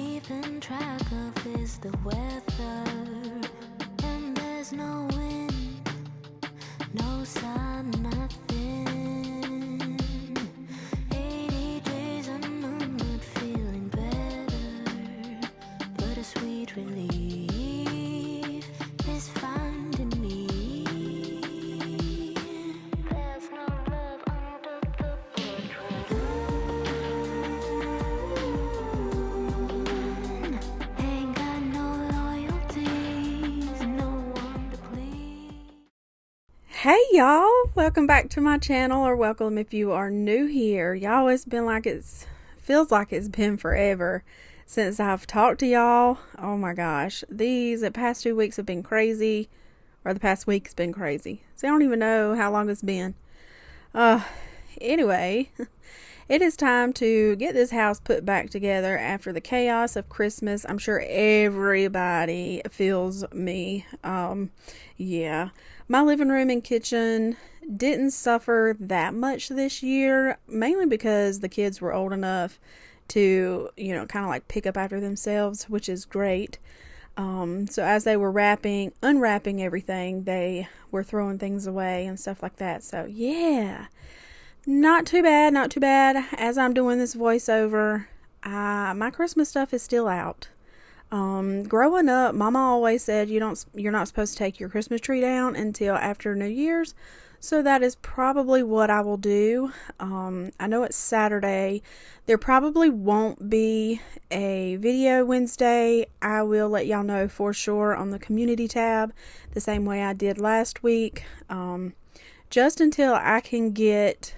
keeping track of is the weather, and there's no wind, no sun, nothing. 80 days and I'm not feeling better, but a sweet relief is finding me. There's no love under the portrait. Ain't got no loyalties, no one to please. Hey y'all, welcome back to my channel, or welcome if you are new here. Y'all, it's been like feels like it's been forever since I've talked to y'all. Oh my gosh, the past 2 weeks have been crazy, or the past week's been crazy. So I don't even know how long it's been. Anyway, it is time to get this house put back together after the chaos of Christmas. I'm sure everybody feels me. Yeah. My living room and kitchen didn't suffer that much this year, mainly because the kids were old enough to, kind of like pick up after themselves, which is great. So as they were unwrapping everything, they were throwing things away and stuff like that. So yeah, not too bad, not too bad. As I'm doing this voiceover, my Christmas stuff is still out. Growing up, Mama always said you're not supposed to take your Christmas tree down until after New Year's. So that is probably what I will do. I know it's Saturday. There probably won't be a video Wednesday. I will let y'all know for sure on the community tab, the same way I did last week. Just until I can get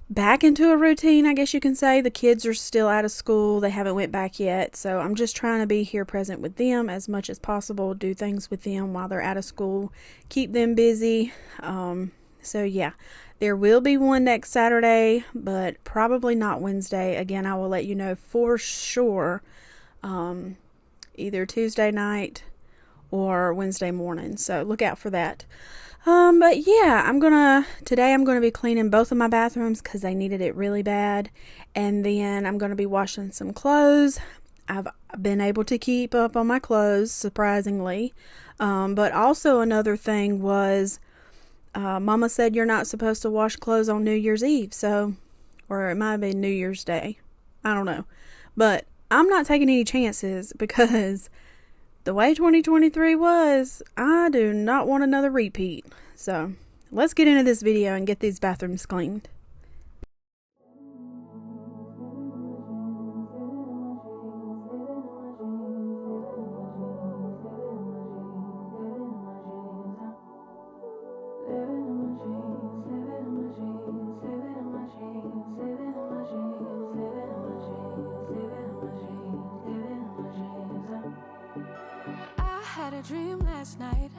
back into a routine, I guess you can say. The kids are still out of school. They haven't went back yet. So I'm just trying to be here present with them as much as possible, do things with them while they're out of school, keep them busy. So yeah, there will be one next Saturday, but probably not Wednesday. Again, I will let you know for sure, either Tuesday night or Wednesday morning. So look out for that. But yeah, today I'm gonna be cleaning both of my bathrooms because they needed it really bad. And then I'm gonna be washing some clothes. I've been able to keep up on my clothes, surprisingly. But also another thing was, Mama said you're not supposed to wash clothes on New Year's Eve. Or it might have been New Year's Day. I don't know. But I'm not taking any chances because the way 2023 was, I do not want another repeat. So let's get into this video and get these bathrooms cleaned. Had a dream last night.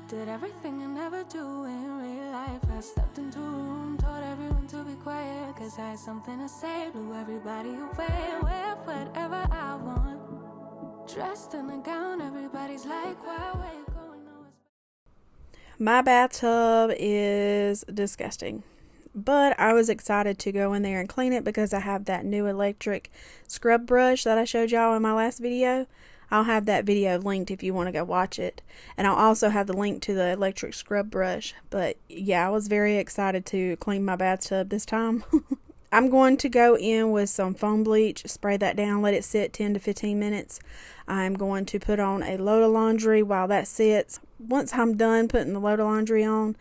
Did everything I never do in real life. I stepped into a room, told everyone to be quiet, cause I had something to say. Blew everybody away, wear whatever I want. Dressed in a gown, everybody's like, why are you going nowhere? My bathtub is disgusting, but I was excited to go in there and clean it because I have that new electric scrub brush that I showed y'all in my last video. I'll have that video linked if you want to go watch it. And I'll also have the link to the electric scrub brush. But yeah, I was very excited to clean my bathtub this time. I'm going to go in with some foam bleach, spray that down, let it sit 10 to 15 minutes. I'm going to put on a load of laundry while that sits. Once I'm done putting the load of laundry on,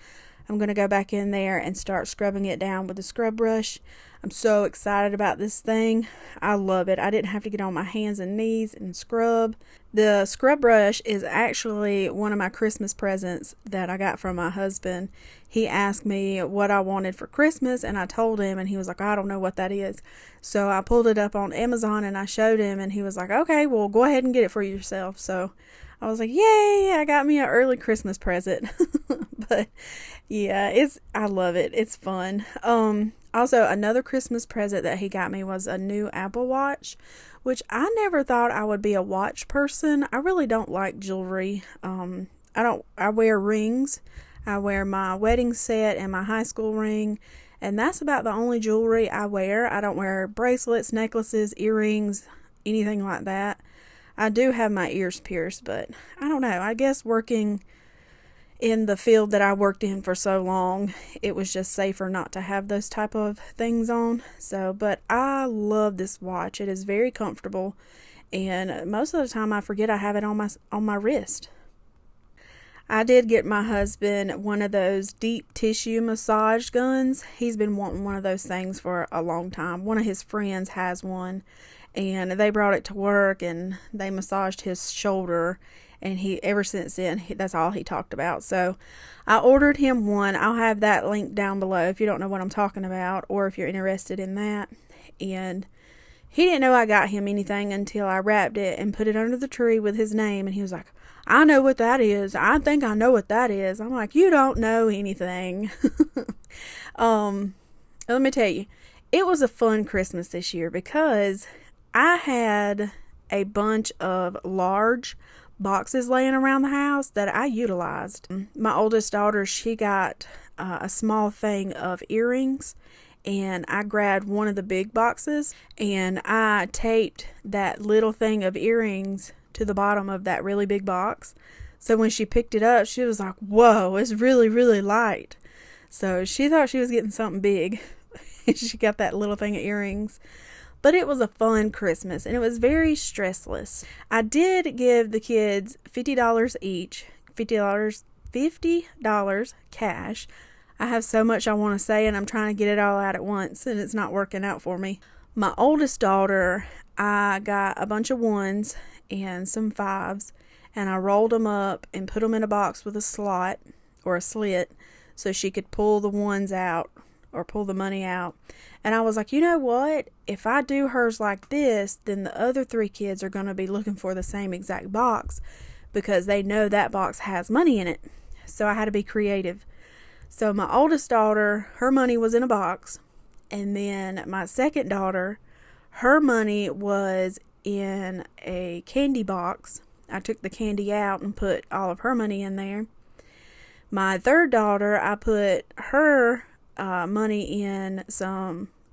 I'm going to go back in there and start scrubbing it down with the scrub brush. I'm so excited about this thing. I love it. I didn't have to get on my hands and knees and scrub. The scrub brush is actually one of my Christmas presents that I got from my husband. He asked me what I wanted for Christmas, and I told him, and he was like, I don't know what that is. So I pulled it up on Amazon and I showed him, and he was like, okay, well, go ahead and get it for yourself. So I was like, yay, I got me an early Christmas present. But yeah, I love it. It's fun. Also, another Christmas present that he got me was a new Apple Watch, which I never thought I would be a watch person. I really don't like jewelry. I wear rings. I wear my wedding set and my high school ring, and that's about the only jewelry I wear. I don't wear bracelets, necklaces, earrings, anything like that. I do have my ears pierced, but I don't know. I guess working in the field that I worked in for so long, it was just safer not to have those type of things on. So, but I love this watch. It is very comfortable, and most of the time I forget I have it on my wrist. I did get my husband one of those deep tissue massage guns. He's been wanting one of those things for a long time. One of his friends has one, and they brought it to work and they massaged his shoulder, and he ever since then that's all he talked about. So I ordered him one. I'll have that link down below if you don't know what I'm talking about, or if you're interested in that. And he didn't know I got him anything until I wrapped it and put it under the tree with his name, and he was like, I know what that is. I think I know what that is. I'm like, you don't know anything. Let me tell you, it was a fun Christmas this year because I had a bunch of large boxes laying around the house that I utilized. My oldest daughter, she got a small thing of earrings, and I grabbed one of the big boxes and I taped that little thing of earrings to the bottom of that really big box. So when she picked it up, she was like, whoa, it's really, really light. So she thought she was getting something big. She got that little thing of earrings. But it was a fun Christmas, and it was very stressless. I did give the kids $50 each, $50 cash. I have so much I want to say, and I'm trying to get it all out at once, and it's not working out for me. My oldest daughter, I got a bunch of ones and some fives, and I rolled them up and put them in a box with a slot or a slit so she could pull the ones out or pull the money out. And I was like, you know what? If I do hers like this, then the other 3 kids are going to be looking for the same exact box because they know that box has money in it. So I had to be creative. So my oldest daughter, her money was in a box. And then my second daughter, her money was in a candy box. I took the candy out and put all of her money in there. My third daughter, I put her money in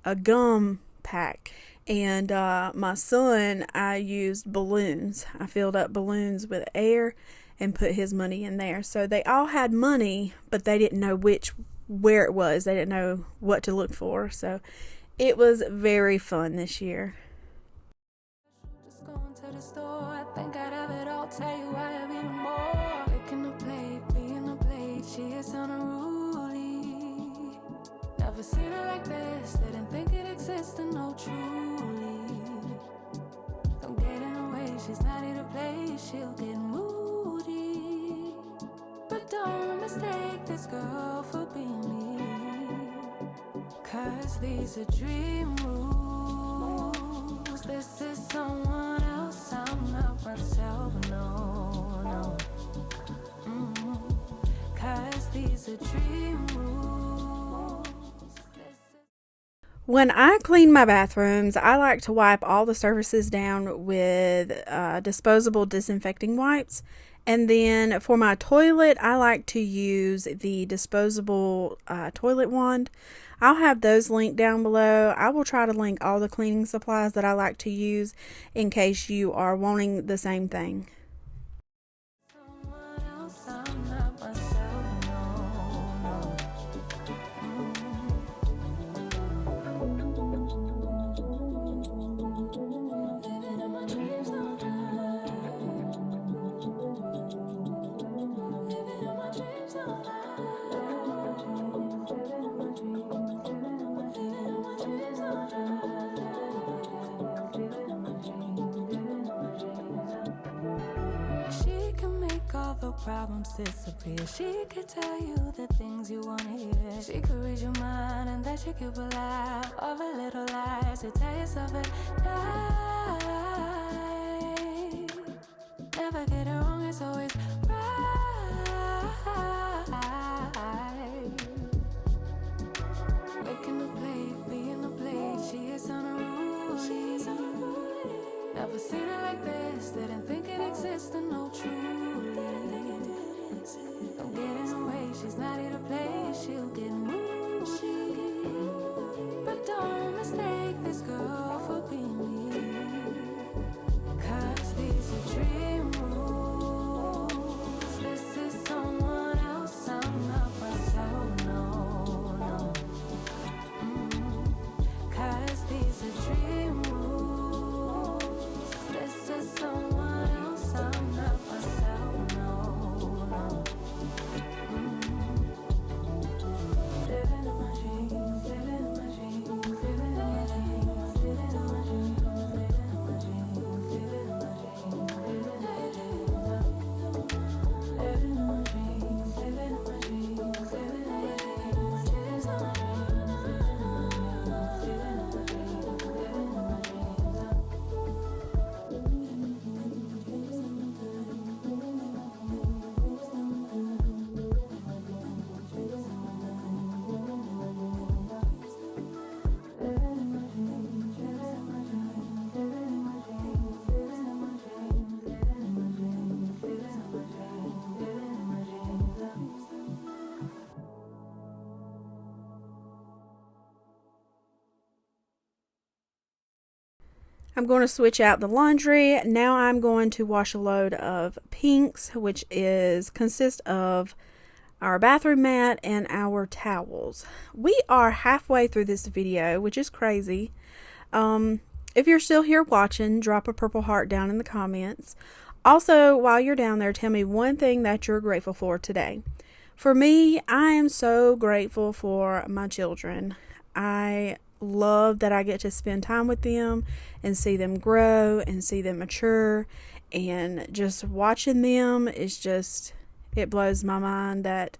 a gum pack. And my son, I used balloons. I filled up balloons with air and put his money in there. So they all had money, but they didn't know where it was. They didn't know what to look for. So it was very fun this year. Just going to the store, I think I'd have it all, tell you I have even more. Picking a plate, being a plate, she is unruly. Never seen her like this, didn't think it existed, no truly. Don't get in her way, she's not here to play, she'll get moody. But don't mistake this girl for being me, 'cause these are dream rules. This is someone else, I'm not myself, no. 'Cause these are dream rules. When I clean my bathrooms, I like to wipe all the surfaces down with disposable disinfecting wipes. And then for my toilet, I like to use the disposable toilet wand. I'll have those linked down below. I will try to link all the cleaning supplies that I like to use in case you are wanting the same thing. Someone else, I'm not myself, no. Living in my dreams all night. Living in my dreams all night. She can make all the problems disappear. She could tell you the things you want to hear. She could read your mind and that you could believe all the little lies you tell yourself at night. Never get it wrong, it's always right. Making a plate, being a plate, she is unruly. Never seen her like this, didn't think it existed, no truly. Don't get in her way, she's not here to play, she'll get moody. But don't mistake this girl for being me. I'm going to switch out the laundry. Now I'm going to wash a load of pinks, which consists of our bathroom mat and our towels. We are halfway through this video, which is crazy. If you're still here watching, drop a purple heart down in the comments. Also, while you're down there, tell me one thing that you're grateful for today. For me, I am so grateful for my children. I love that I get to spend time with them and see them grow and see them mature, and just watching them is just, it blows my mind that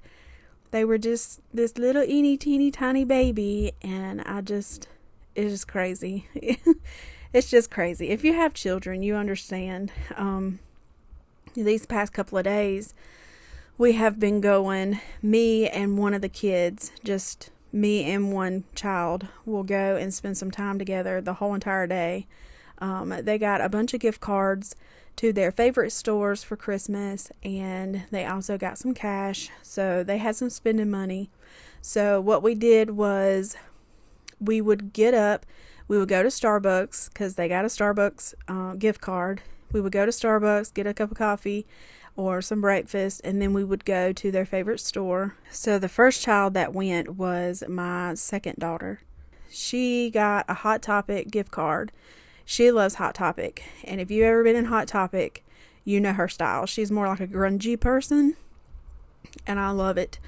they were just this little teeny tiny baby, and it's just crazy. It's just crazy. If you have children, you understand. These past couple of days, we have been going, me and one of the kids, just me and one child will go and spend some time together the whole entire day. They got a bunch of gift cards to their favorite stores for Christmas, and they also got some cash, so they had some spending money. So what we did was we would get up, we would go to Starbucks because they got a Starbucks gift card. We would go to Starbucks, get a cup of coffee or some breakfast, and then we would go to their favorite store. So the first child that went was my second daughter. She got a Hot Topic gift card. She loves Hot Topic, and if you've ever been in Hot Topic, you know her style. She's more like a grungy person, and I love it.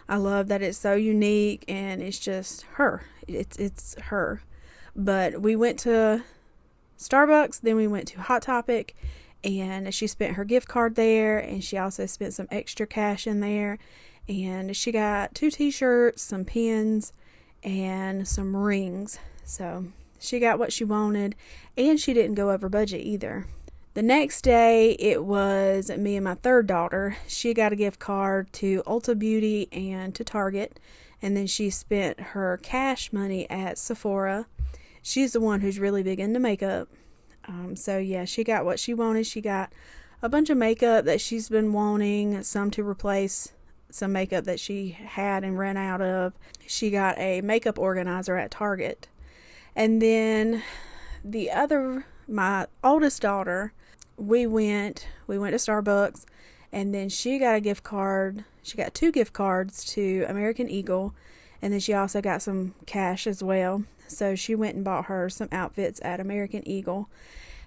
I love that it's so unique, and it's just her. It's her. But we went to Starbucks, then we went to Hot Topic, and she spent her gift card there, and she also spent some extra cash in there, and she got 2 t-shirts, some pins, and some rings. So she got what she wanted, and she didn't go over budget either. The next day, it was me and my third daughter. She got a gift card to Ulta Beauty and to Target, and then she spent her cash money at Sephora. She's the one who's really big into makeup. So yeah, she got what she wanted. She got a bunch of makeup that she's been wanting, some to replace some makeup that she had and ran out of. She got a makeup organizer at Target. And then my oldest daughter, we went to Starbucks, and then she got a gift card. She got 2 gift cards to American Eagle, and then she also got some cash as well. So she went and bought her some outfits at American Eagle.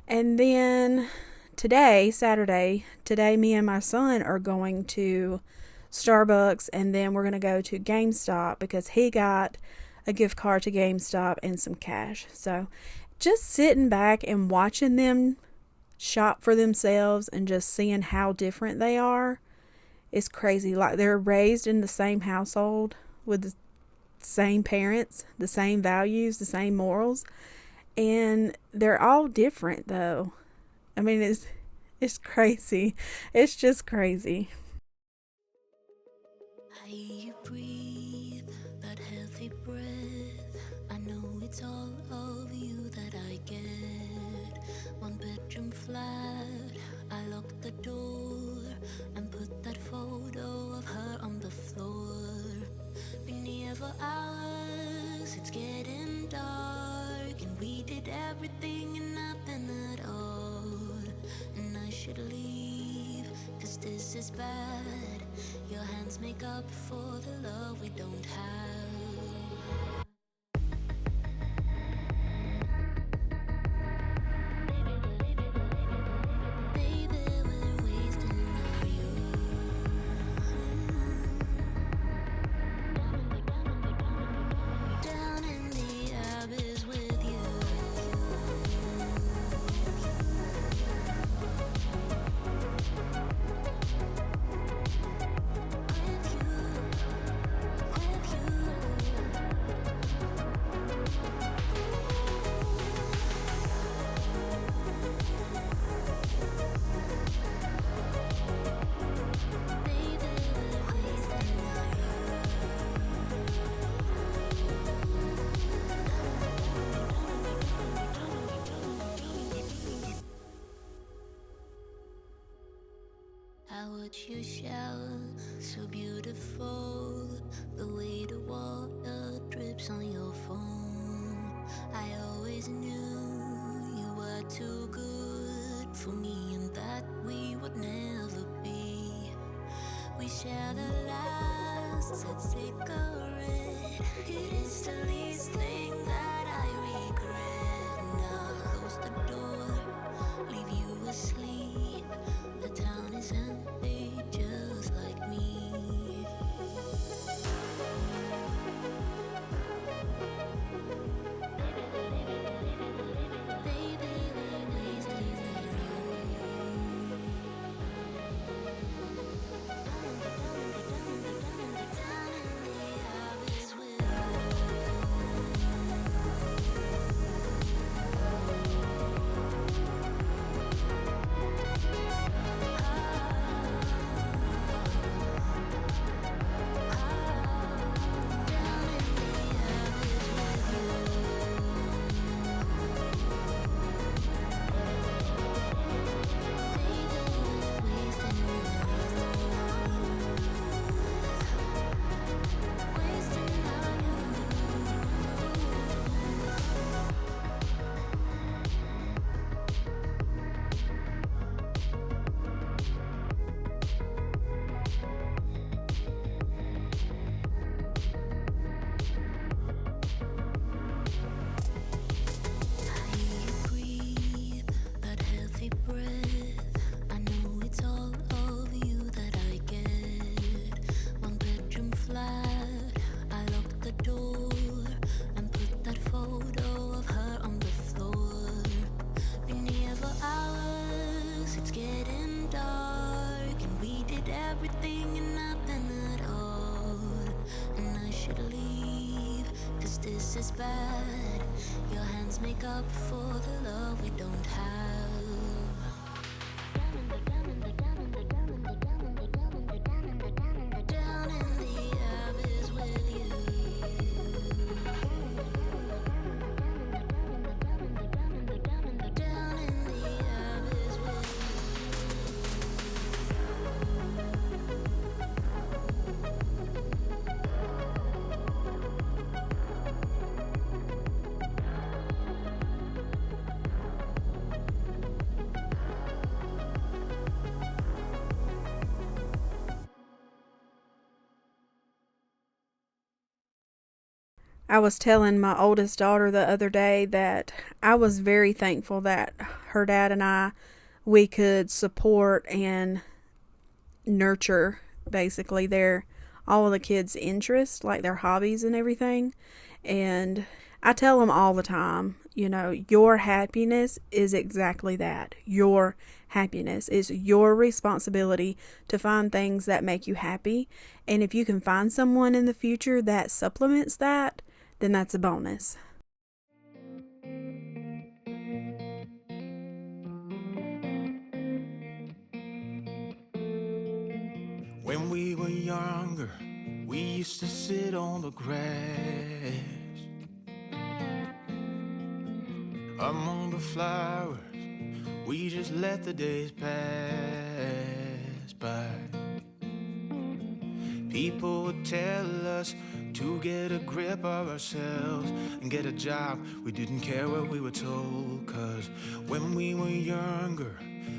And then today, Saturday, me and my son are going to Starbucks, and then we're going to go to GameStop because he got a gift card to GameStop and some cash. So just sitting back and watching them shop for themselves and just seeing how different they are is crazy. Like, they're raised in the same household with the same parents, the same values, the same morals, and they're all different though. I mean, it's crazy. It's just crazy. I hear you breathe that healthy breath. I know it's all of you that I get. 1 bedroom flat, I lock the door and put that photo of her on the floor. Been here for hours, it's getting dark, and we did everything and nothing at all. And I should leave, 'cause this is bad. Your hands make up for the love we don't have. Baby, we're wasting our youth. Down in the abyss with you. I watch you shower, so beautiful. The way the water drips on your phone. I always knew you were for me and that we would never be. We shared a last set cigarette. It is the least thing that I regret. Now close the door, leave you asleep. The town is empty, just like me. Baby, we wasted down in the abyss with is bad. Your hands make up for the love we don't have. Down in the abyss with you. Down in the abyss with I was telling my oldest daughter the other day that I was very thankful that her dad and we could support and nurture basically all of the kids' interests, like their hobbies and everything. And I tell them all the time, your happiness is exactly that. Your happiness is your responsibility to find things that make you happy. And if you can find someone in the future that supplements that, then that's a bonus. When we were younger, we used to sit on the grass among the flowers. We just let the days pass by. People would tell us to get a grip of ourselves and get a job. We didn't care what we were told, 'cause when we were younger,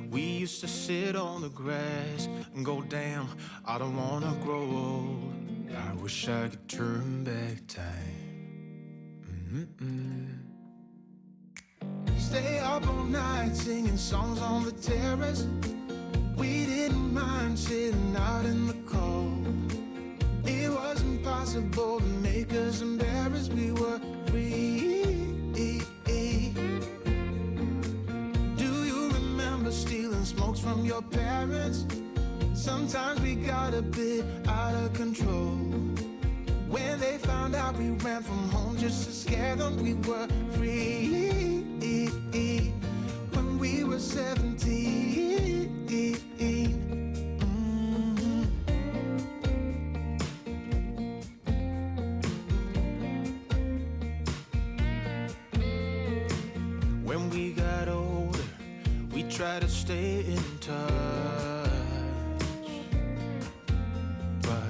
we used to sit on the grass and go, damn, I don't wanna grow old. I wish I could turn back time. Stay up all night singing songs on the terrace. We didn't mind sitting out in the cold. It was impossible to make us embarrassed. We were free. Do you remember stealing smokes from your parents? Sometimes we got a bit out of control. When they found out we ran from home just to scare them, we were free. When we were 17. When we got older, we tried to stay in touch, but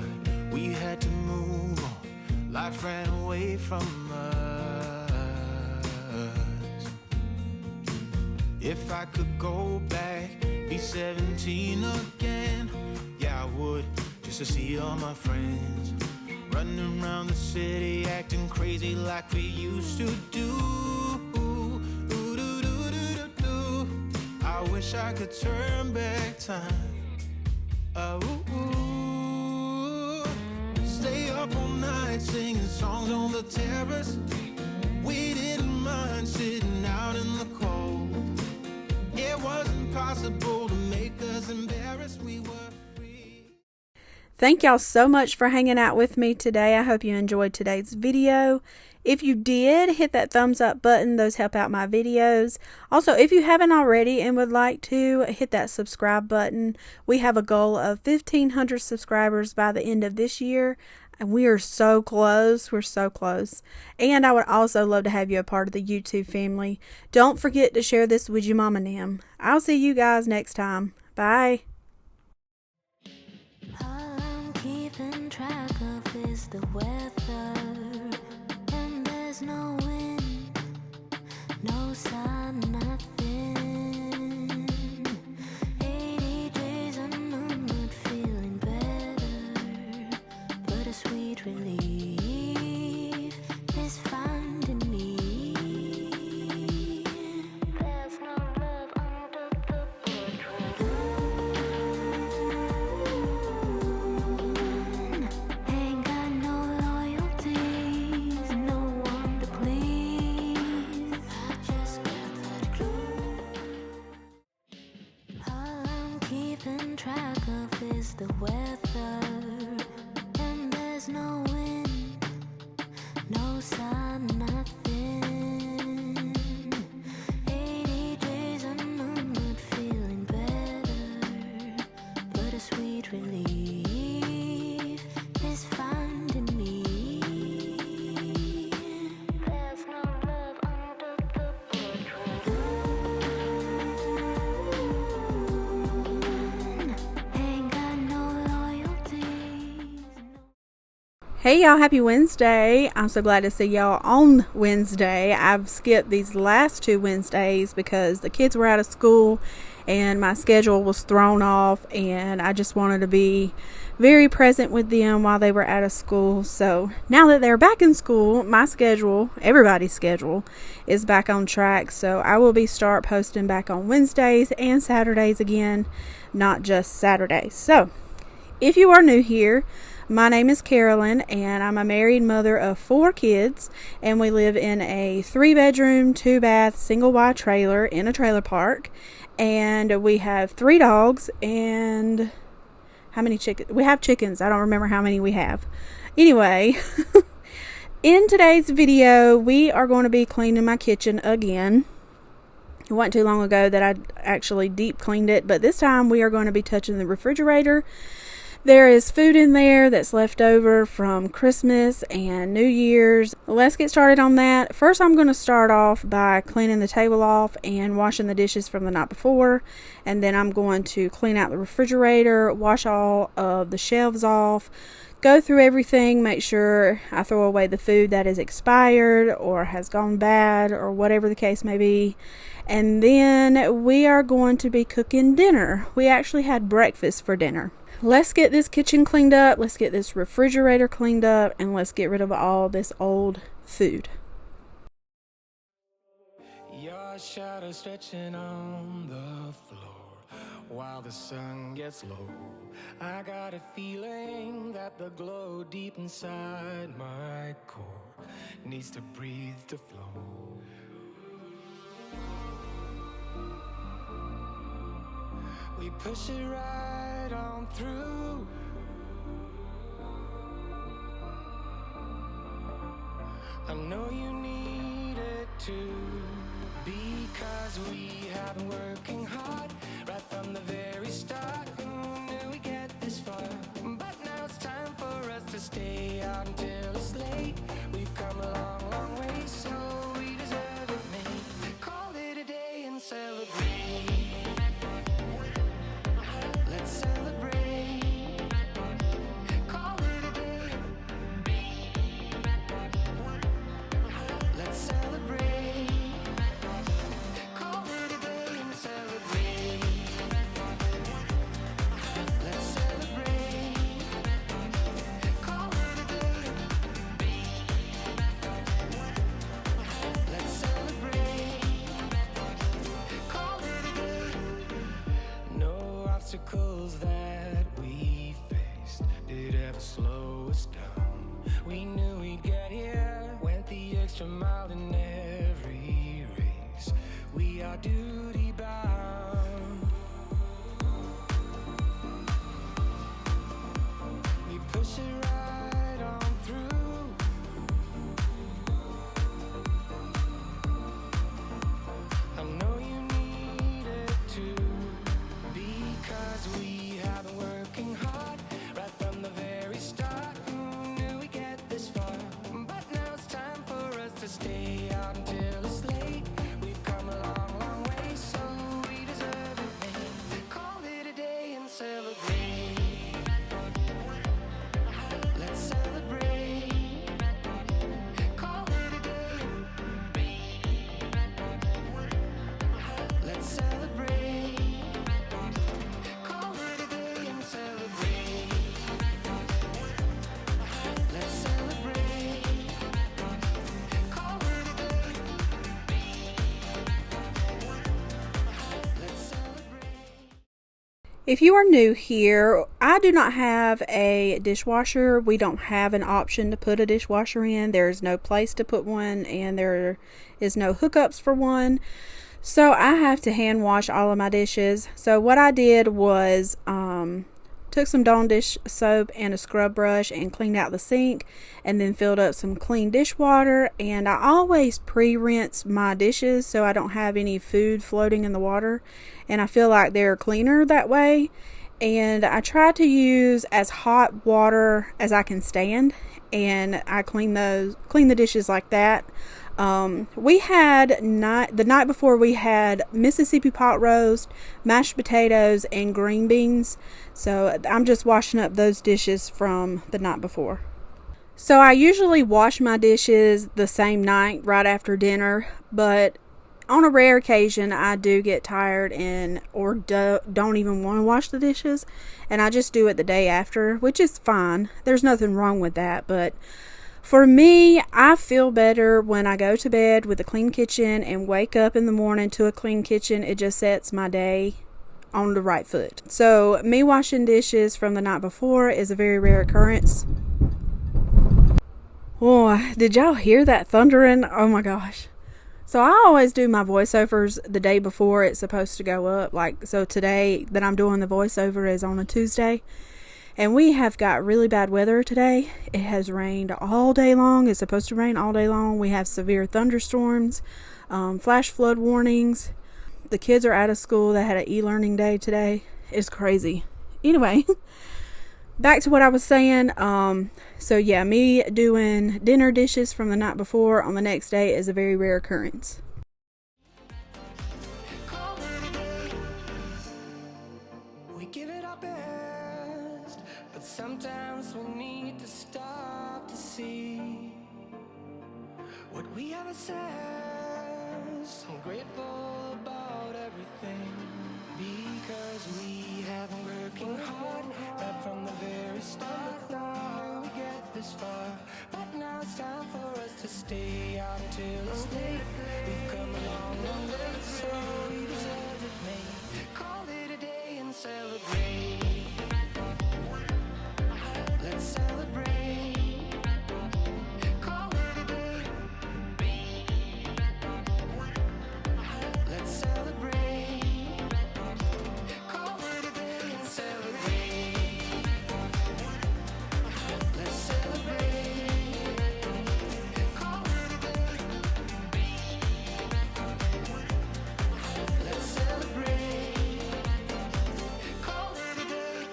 we had to move on. Life ran away from us. If I could go back, be 17 again, yeah, I would, just to see all my friends running around the city, acting crazy like we used to do. I wish I could turn back time. Stay up all night singing songs on the terrace. We didn't mind sitting out in the cold. It wasn't possible to make us embarrassed. We were free. Thank y'all so much for hanging out with me today. I hope you enjoyed today's video. If you did, hit that thumbs up button. Those help out my videos. Also, if you haven't already and would like to, hit that subscribe button. We have a goal of 1,500 subscribers by the end of this year. And we are so close. We're so close. And I would also love to have you a part of the YouTube family. Don't forget to share this with your mom and them. I'll see you guys next time. Bye. All I'm keeping track of is the weather, and there's no wind, no sun, nothing. 80 days and I'm not feeling better, but a sweet relief is finding me. There's no love under the portrait. Ain't got no loyalties, no one to please. I just got that glue. All I'm keeping track of is the weather, and there's no wind, no sun, nothing. 80 days and I'm not feeling better, but a sweet relief is finding me. There's no love under the portrait. Ain't got no loyalties. Hey y'all, happy Wednesday. I'm so glad to see y'all on Wednesday. I've skipped these last 2 Wednesdays because the kids were out of school and my schedule was thrown off, and I just wanted to be very present with them while they were out of school. So now that they're back in school, my schedule, everybody's schedule, is back on track. So I will be start posting back on Wednesdays and Saturdays again, not just Saturdays. So if you are new here, my name is Carolyn, and I'm a married mother of 4 kids, and we live in a 3-bedroom, 2-bath, single-wide trailer in a trailer park, and we have 3 dogs, and how many chickens? We have chickens. I don't remember how many we have. Anyway, in today's video, we are going to be cleaning my kitchen again. It wasn't too long ago that I actually deep cleaned it, but this time we are going to be touching the refrigerator. There is food in there that's left over from Christmas and New Year's. Let's get started on that. First, I'm going to start off by cleaning the table off and washing the dishes from the night before. And then I'm going to clean out the refrigerator, wash all of the shelves off, go through everything, make sure I throw away the food that is expired or has gone bad or whatever the case may be. And then we are going to be cooking dinner. We actually had breakfast for dinner. Let's get this kitchen cleaned up, let's get this refrigerator cleaned up, and let's get rid of all this old food. Your shadow stretching on the floor while the sun gets low. I got a feeling that the glow deep inside my core needs to breathe to flow. We push it right on through. I know you need it too, because we have been working hard right from the very start. Who knew we'd get this far? But now it's time for us to stay out until it's late. We've come a long, long way, so we deserve it, mate. Call it a day and celebrate. Let's celebrate. Call it a day. Let's celebrate. Call it a day. obstacles that we faced did ever slow us down. We knew we'd get here, went the extra mile in every race. We are duty bound. We push it right on through. I know you need it too, because we have been working hard right from the very start. Who knew we'd get this far? But now it's time for us to stay out until it's late. We've come a long, long way, so we deserve it. Call it a day and celebrate. Let's celebrate. Call it a day. Let's celebrate. Call it a day and celebrate. Let's celebrate. Call it a day. Let's celebrate. If you are new here, I do not have a dishwasher. We don't have an option to put a dishwasher in. There's no place to put one, and there is no hookups for one. So I have to hand wash all of my dishes. So what I did was took some Dawn dish soap and a scrub brush and cleaned out the sink, and then filled up some clean dishwater. And I always pre-rinse my dishes so I don't have any food floating in the water, and I feel like they're cleaner that way. And I try to use as hot water as I can stand, and I clean the dishes like that. We had the night before, we had Mississippi pot roast, mashed potatoes, and green beans. So I'm just washing up those dishes from the night before. So I usually wash my dishes the same night right after dinner, but on a rare occasion I do get tired or don't even want to wash the dishes, and I just do it the day after, which is fine. There's nothing wrong with that, but for me, I feel better when I go to bed with a clean kitchen and wake up in the morning to a clean kitchen. It just sets my day on the right foot. So me washing dishes from the night before is a very rare occurrence. Oh, did y'all hear that thundering? Oh my gosh. So I always do my voiceovers the day before it's supposed to go up. So today that I'm doing the voiceover is on a Tuesday. And we have got really bad weather today. It has rained all day long. It's supposed to rain all day long. We have severe thunderstorms, flash flood warnings. The kids are out of school. They had an e-learning day today. It's crazy. Anyway, back to what I was saying. So yeah, me doing dinner dishes from the night before on the next day is a very rare occurrence. We give it our best, but sometimes we need to stop to see what we have ourselves. I'm grateful about everything, because we have been working hard right from the very start. Now we get this far, but now it's time for us to stay out until it's late. We've come a long, long way, so we deserve it, mate. Call it a day and celebrate. Let's celebrate. Call it a day. Let's celebrate. Call it a day and celebrate. Let's celebrate. Call it a day. Let's celebrate. Call it a day.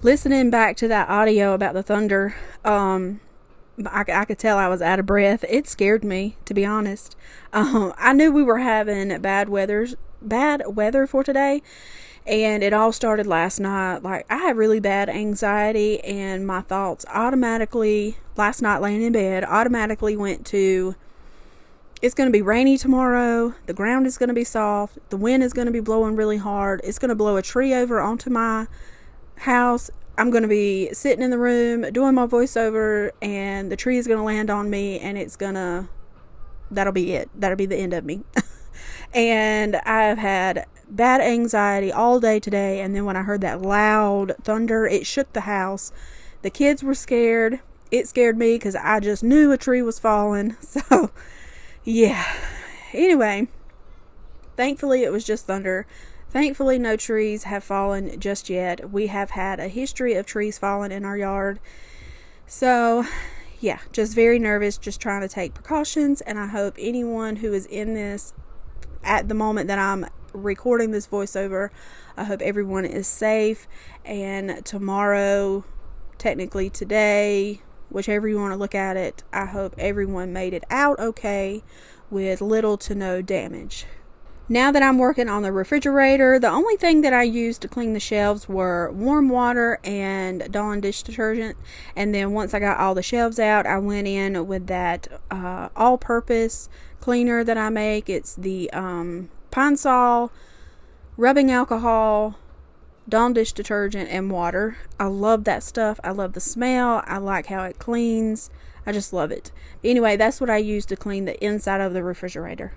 Listening back to that audio about the thunder, I could tell I was out of breath. It scared me, to be honest. I knew we were having bad weather for today, and it all started last night. I had really bad anxiety, and my thoughts automatically, last night laying in bed, automatically went to, it's going to be rainy tomorrow, the ground is going to be soft, the wind is going to be blowing really hard, it's going to blow a tree over onto my house, I'm going to be sitting in the room doing my voiceover, and the tree is going to land on me, and that'll be it. That'll be the end of me. And I've had bad anxiety all day today, and then when I heard that loud thunder, it shook the house. The kids were scared. It scared me because I just knew a tree was falling. So, yeah. Anyway, thankfully it was just thunder. Thankfully no trees have fallen just yet. We have had a history of trees falling in our yard. So, yeah, just very nervous, just trying to take precautions, and I hope anyone who is in this at the moment that I'm recording this voiceover, I hope everyone is safe, and tomorrow, technically today, whichever you want to look at it, I hope everyone made it out okay with little to no damage. Now that I'm working on the refrigerator, the only thing that I used to clean the shelves were warm water and Dawn dish detergent. And then once I got all the shelves out, I went in with that all-purpose cleaner that I make. It's the Pine Sol, rubbing alcohol, Dawn dish detergent, and water. I love that stuff. I love the smell. I like how it cleans. I just love it. Anyway, that's what I use to clean the inside of the refrigerator.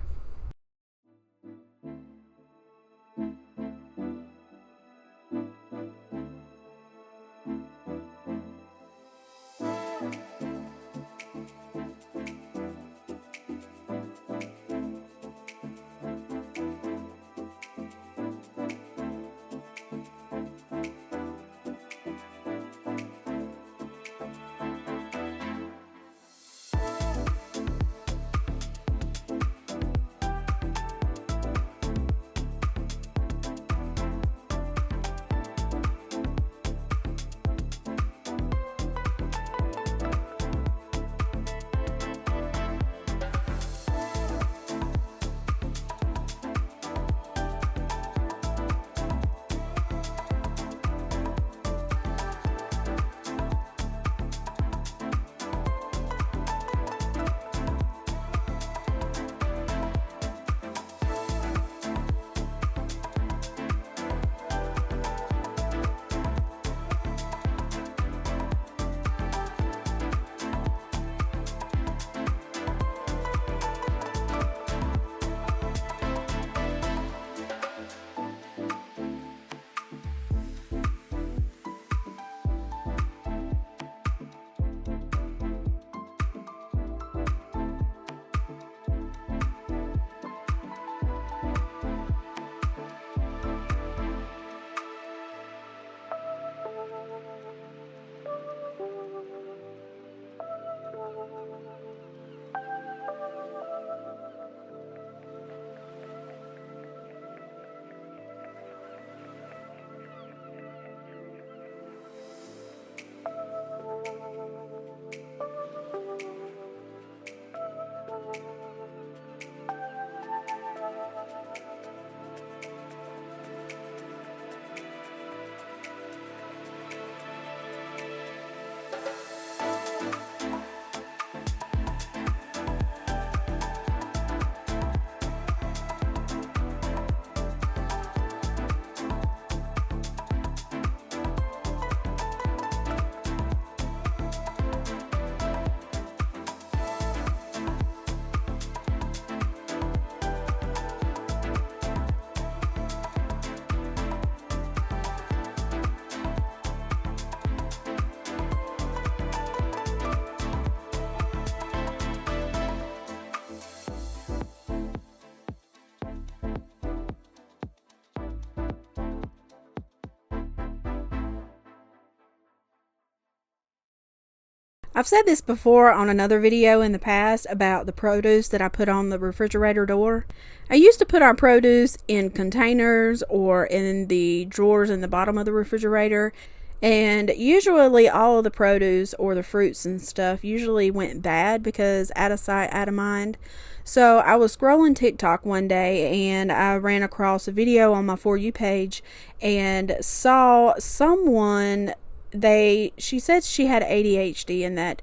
I've said this before on another video in the past about the produce that I put on the refrigerator door. I used to put our produce in containers or in the drawers in the bottom of the refrigerator, and usually all of the produce or the fruits and stuff usually went bad because out of sight, out of mind. So I was scrolling TikTok one day and I ran across a video on my For You page and saw someone, she said she had ADHD and that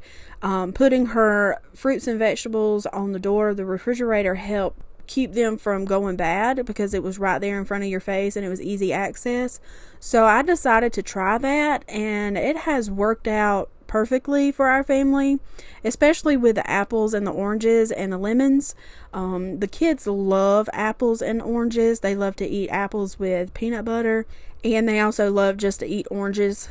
putting her fruits and vegetables on the door of the refrigerator helped keep them from going bad because it was right there in front of your face and it was easy access. So I decided to try that, and it has worked out perfectly for our family, especially with the apples and the oranges and the lemons. The kids love apples and oranges. They love to eat apples with peanut butter, and they also love just to eat oranges,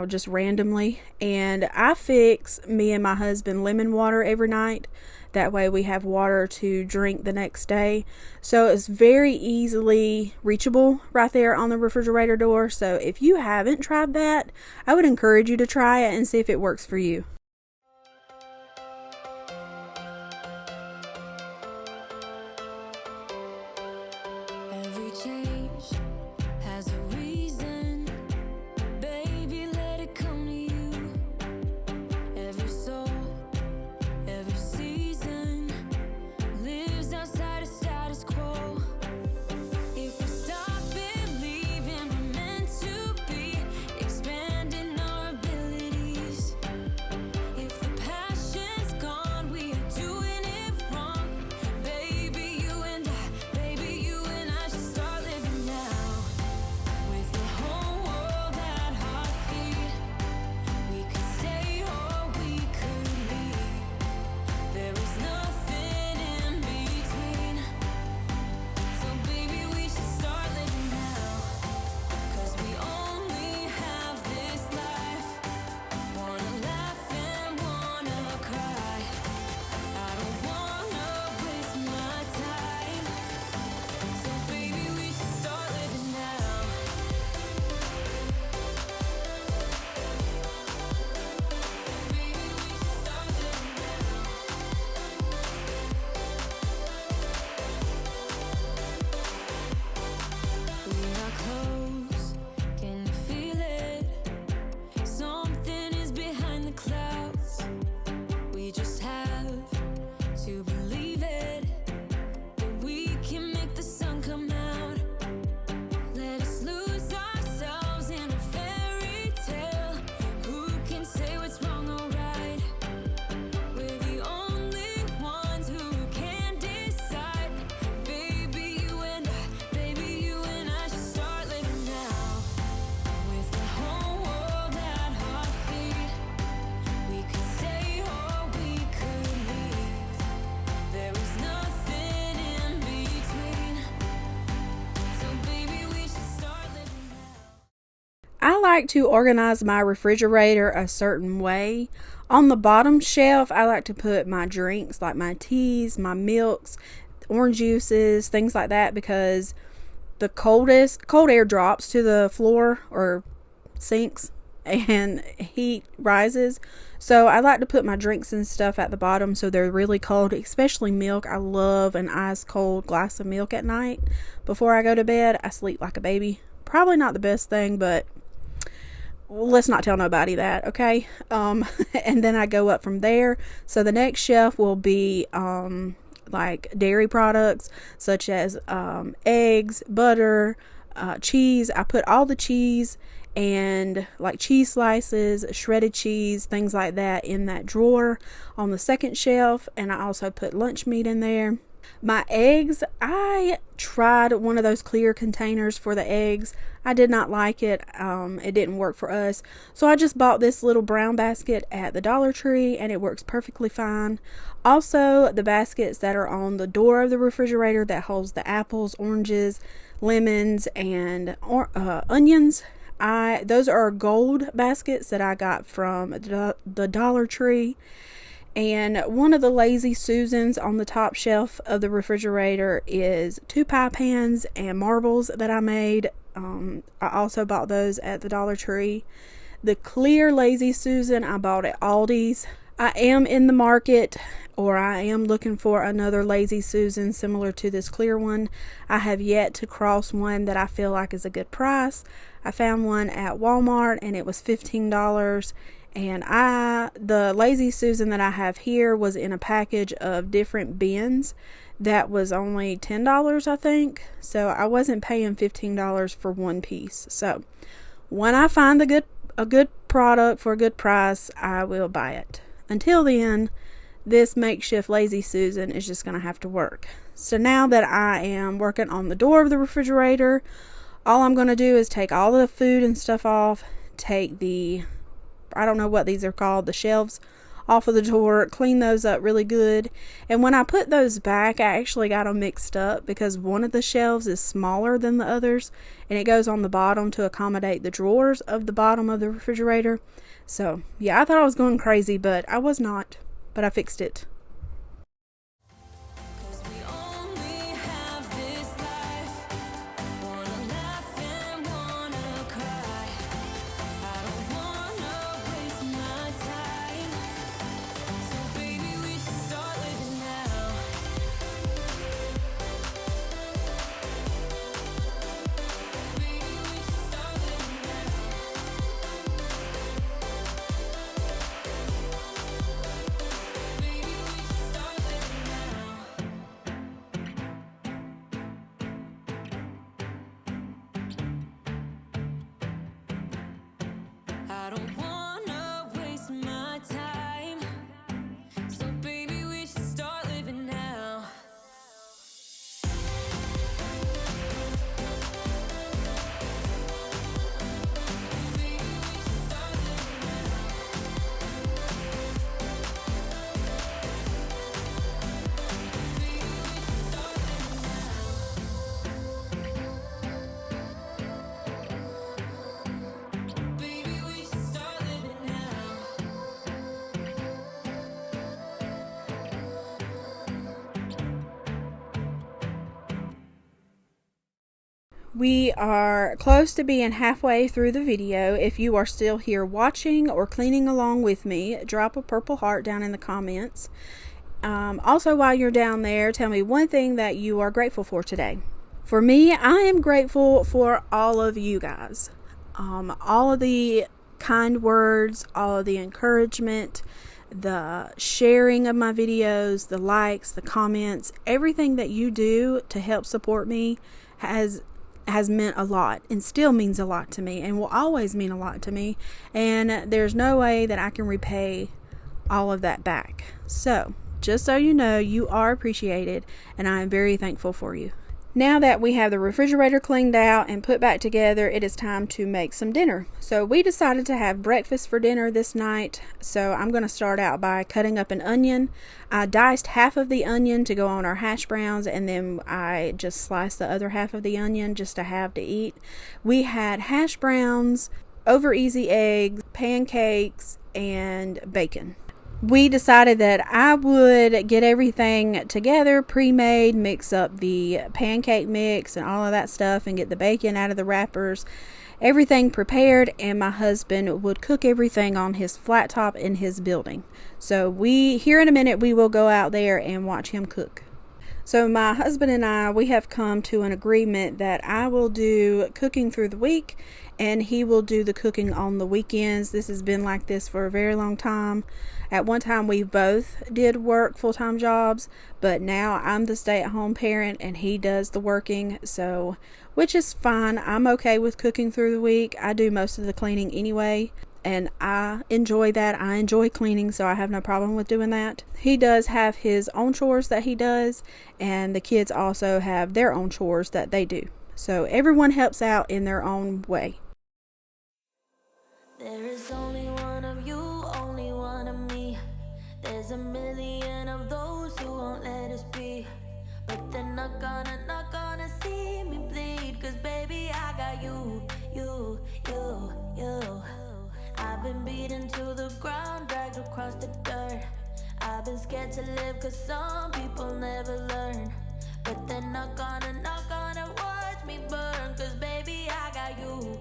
just randomly. And I fix me and my husband lemon water every night. That way we have water to drink the next day. So it's very easily reachable right there on the refrigerator door. So if you haven't tried that, I would encourage you to try it and see if it works for you. Every change has a reason. Baby, let it come to you. Every soul, every season lives outside of status quo. If we stop believing we're meant to be, expanding our abilities. If the passion's gone, we are doing it wrong. Baby, you and I should start living now. With the whole world at our feet, we could stay or we could leave. There is nothing in between. So baby, we should start living now. 'Cause we only have this life. Wanna laugh and wanna cry. I don't wanna waste my time. So baby, we should start living now. Baby, we should start living now. We are close, can you feel it? Something is behind the clouds. We just have to believe it, that we can make the sun come out. Let us lose ourselves in a fairy tale. Who can say what's wrong or right? We're the only ones who can decide. Baby, you and I should start living now. With the whole world at our feet, we could stay or we could leave. There is nothing in between. So baby, we should start living now. I like to organize my refrigerator a certain way. On the bottom shelf, I like to put my drinks, like my teas, my milks, orange juices, things like that, because the cold air drops to the floor or sinks and heat rises. So I like to put my drinks and stuff at the bottom so they're really cold, especially milk. I love an ice cold glass of milk at night before I go to bed. I sleep like a baby. Probably not the best thing, but let's not tell nobody that, okay? And then I go up from there. So the next shelf will be like dairy products such as eggs, butter, cheese. I put all the cheese and like cheese slices, shredded cheese, things like that in that drawer on the second shelf. And I also put lunch meat in there. My eggs, I tried one of those clear containers for the eggs. I did not like it. It didn't work for us. So I just bought this little brown basket at the Dollar Tree, and it works perfectly fine. Also, the baskets that are on the door of the refrigerator that holds the apples, oranges, lemons, and onions. Those are gold baskets that I got from the Dollar Tree. And one of the Lazy Susans on the top shelf of the refrigerator is 2 pie pans and marbles that I made. I also bought those at the Dollar Tree. The clear Lazy Susan I bought at Aldi's. I am in the market, or I am looking for another Lazy Susan similar to this clear one. I have yet to cross one that I feel like is a good price. I found one at Walmart and it was $15. And the Lazy Susan that I have here was in a package of different bins that was only $10, I think. So I wasn't paying $15 for one piece. So when I find a good product for a good price, I will buy it. Until then, this makeshift Lazy Susan is just going to have to work. So now that I am working on the door of the refrigerator, all I'm going to do is take all the food and stuff off, take the I don't know what these are called, the shelves off of the drawer, clean those up really good. And when I put those back, I actually got them mixed up because one of the shelves is smaller than the others, and it goes on the bottom to accommodate the drawers of the bottom of the refrigerator. So yeah, I thought I was going crazy, but I was not. But I fixed it. We are close to being halfway through the video. If you are still here watching or cleaning along with me, drop a purple heart down in the comments. Also, while you're down there, tell me one thing that you are grateful for today. For me, I am grateful for all of you guys. All of the kind words, all of the encouragement, the sharing of my videos, the likes, the comments, everything that you do to help support me has meant a lot and still means a lot to me and will always mean a lot to me, and there's no way that I can repay all of that back. So just so you know, you are appreciated and I am very thankful for you. Now that we have the refrigerator cleaned out and put back together, it is time to make some dinner. So we decided to have breakfast for dinner this night. So I'm going to start out by cutting up an onion. I diced half of the onion to go on our hash browns, and then I just sliced the other half of the onion just to have to eat. We had hash browns, over easy eggs, pancakes, and bacon. We decided that I would get everything together, pre-made, mix up the pancake mix and all of that stuff, and get the bacon out of the wrappers, everything prepared, and my husband would cook everything on his flat top in his building. So here in a minute, we will go out there and watch him cook. So my husband and I, we have come to an agreement that I will do cooking through the week and he will do the cooking on the weekends. This has been like this for a very long time. At one time we both did work full-time jobs, but now I'm the stay-at-home parent and he does the working, so which is fine. I'm okay with cooking through the week. I do most of the cleaning anyway, and I enjoy that. I enjoy cleaning, so I have no problem with doing that. He does have his own chores that he does, and the kids also have their own chores that they do. So everyone helps out in their own way. There is only one of you, only one of me. There's a million of those who won't let us be, but they're not gonna see me bleed. Cause baby, I got you. I've been beaten to the ground, dragged across the dirt. I've been scared to live cause some people never learn, but they're not gonna watch me burn. Cause baby, I got you.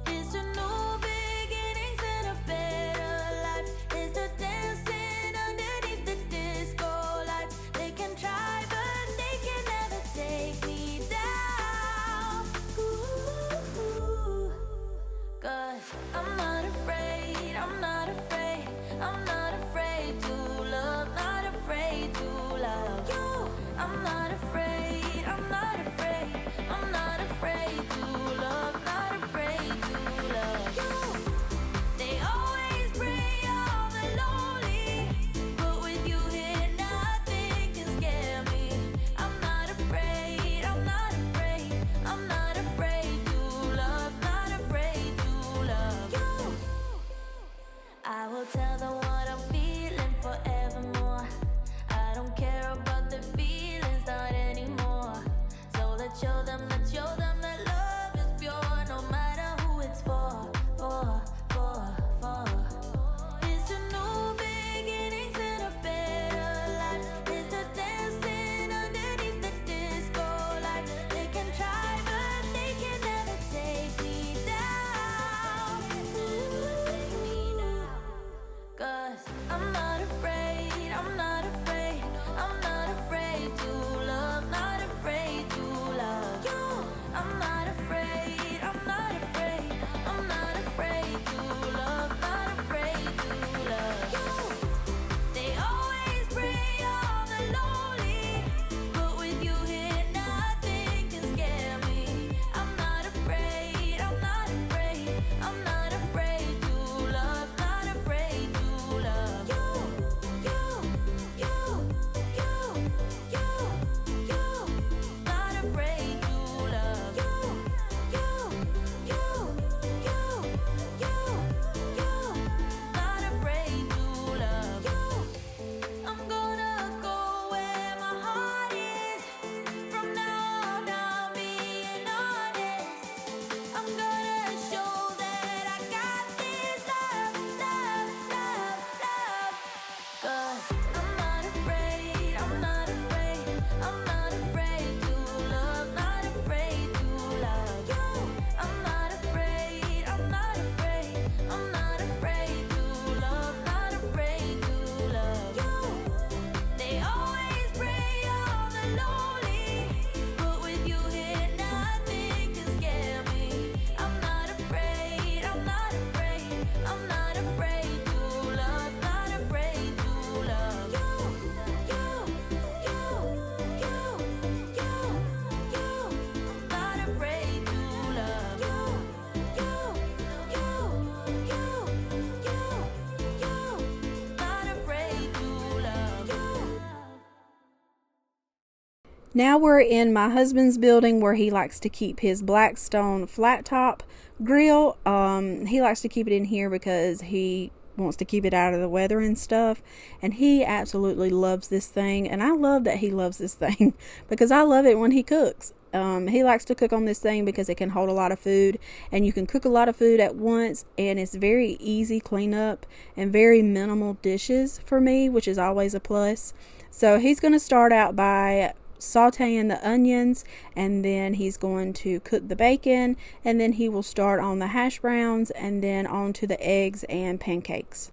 It's a new beginnings and a better life. It's the dancing underneath the disco lights. They can try but they can never take me down. Ooh, cause I'm not afraid to love, not afraid Now we're in my husband's building where he likes to keep his Blackstone flat top grill. He likes to keep it in here because he wants to keep it out of the weather and stuff, and he absolutely loves this thing, and I love that he loves this thing because I love it when he cooks. He likes to cook on this thing because it can hold a lot of food, and you can cook a lot of food at once, and it's very easy cleanup and very minimal dishes for me, which is always a plus. So he's going to start out by sauteing the onions, and then he's going to cook the bacon, and then he will start on the hash browns, and then on to the eggs and pancakes.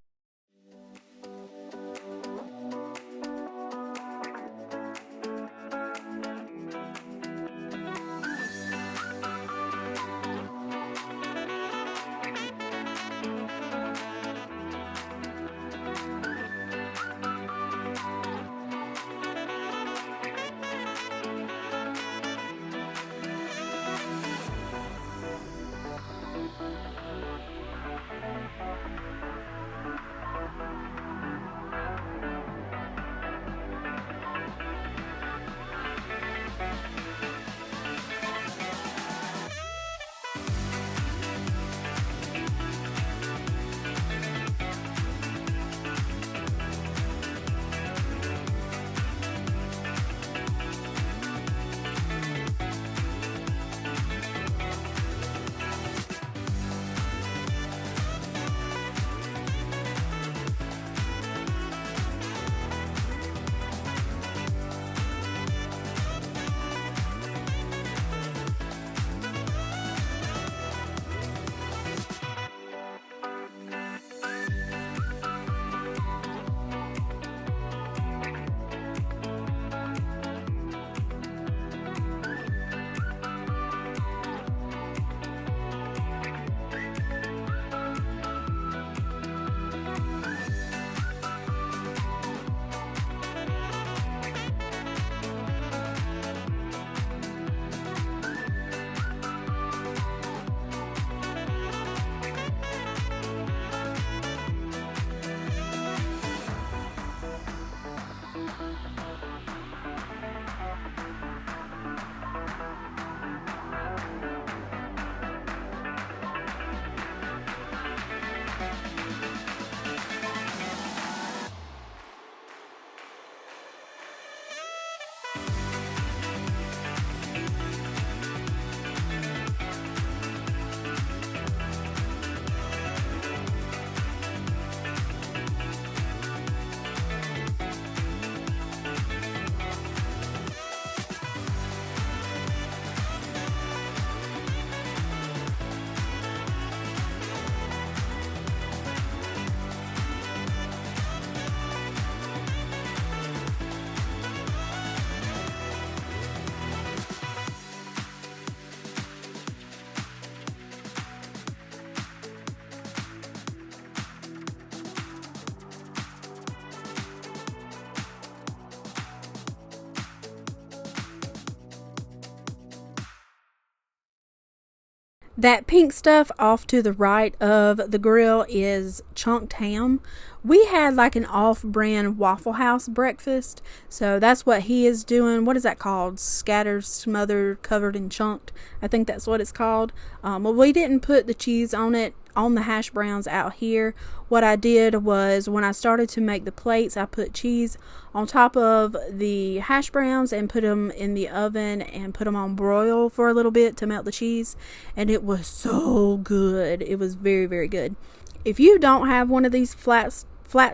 That pink stuff off to the right of the grill is chunked ham. We had like an off-brand Waffle House breakfast, so that's what he is doing. What is that called? Scattered, smothered, covered, and chunked. I think that's what it's called. Well, we didn't put the cheese on it on the hash browns out here. What I did was when I started to make the plates, I put cheese on top of the hash browns and put them in the oven and put them on broil for a little bit to melt the cheese, and it was so good. It was very, very good. If you don't have one of these flat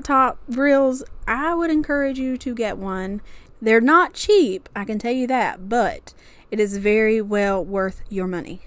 top grills, I would encourage you to get one. They're not cheap, I can tell you that, but it is very well worth your money.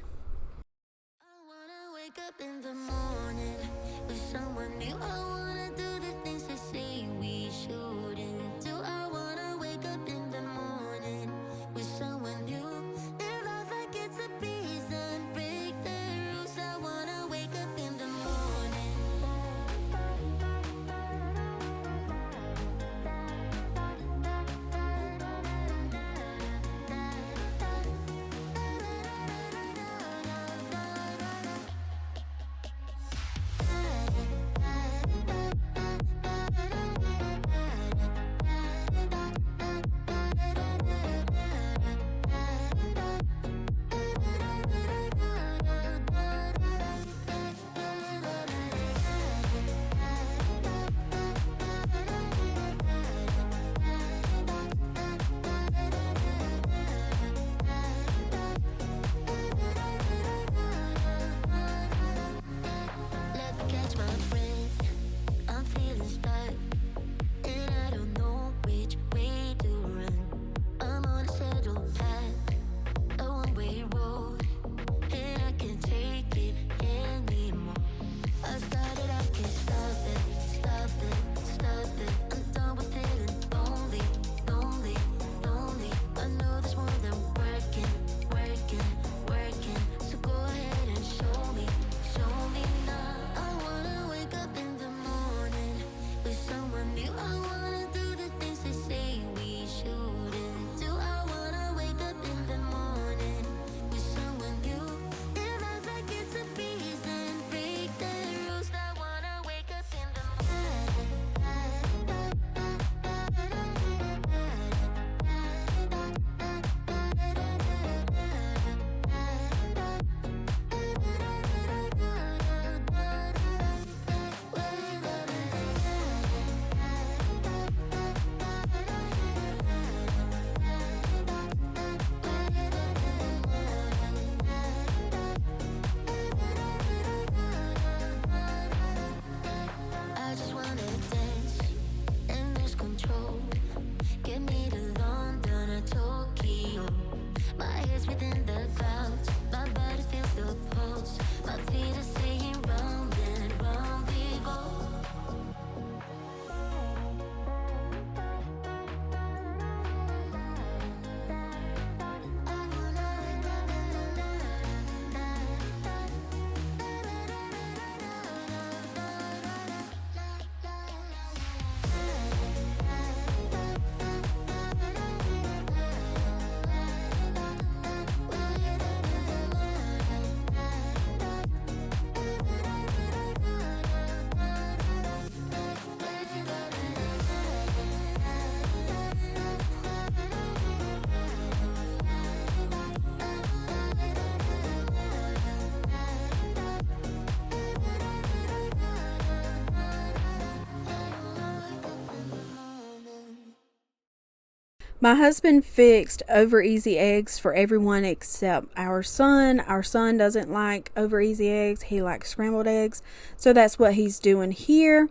My husband fixed over easy eggs for everyone except our son. Our son doesn't like over easy eggs. He likes scrambled eggs. So that's what he's doing here.